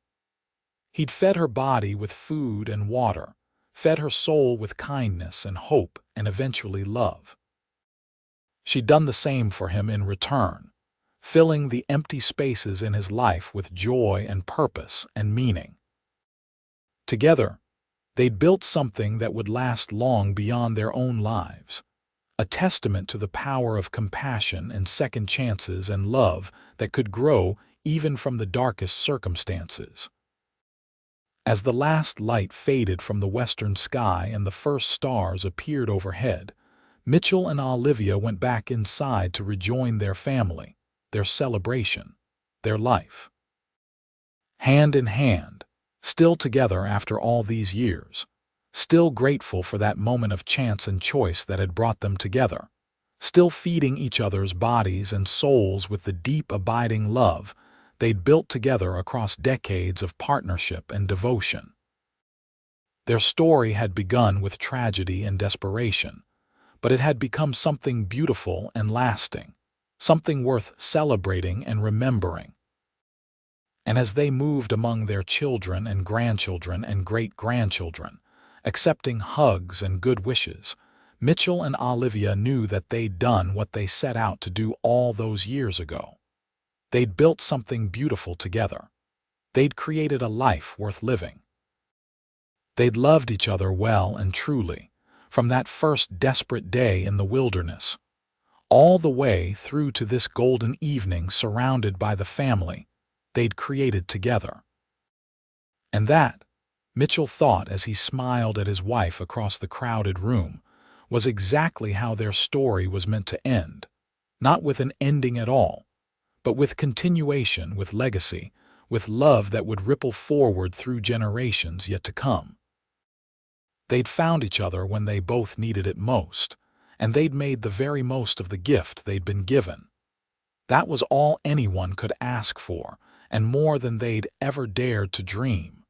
S1: He'd fed her body with food and water, fed her soul with kindness and hope and eventually love. She'd done the same for him in return, filling the empty spaces in his life with joy and purpose and meaning. Together, they'd built something that would last long beyond their own lives, a testament to the power of compassion and second chances and love that could grow even from the darkest circumstances. As the last light faded from the western sky and the first stars appeared overhead, Mitchell and Olivia went back inside to rejoin their family, their celebration, their life. Hand in hand, still together after all these years, still grateful for that moment of chance and choice that had brought them together, still feeding each other's bodies and souls with the deep, abiding love they'd built together across decades of partnership and devotion. Their story had begun with tragedy and desperation, but it had become something beautiful and lasting, something worth celebrating and remembering. And as they moved among their children and grandchildren and great-grandchildren, accepting hugs and good wishes, Mitchell and Olivia knew that they'd done what they set out to do all those years ago. They'd built something beautiful together. They'd created a life worth living. They'd loved each other well and truly, from that first desperate day in the wilderness, all the way through to this golden evening surrounded by the family they'd created together. And that, Mitchell thought as he smiled at his wife across the crowded room, was exactly how their story was meant to end, not with an ending at all, but with continuation, with legacy, with love that would ripple forward through generations yet to come. They'd found each other when they both needed it most, and they'd made the very most of the gift they'd been given. That was all anyone could ask for, and more than they'd ever dared to dream.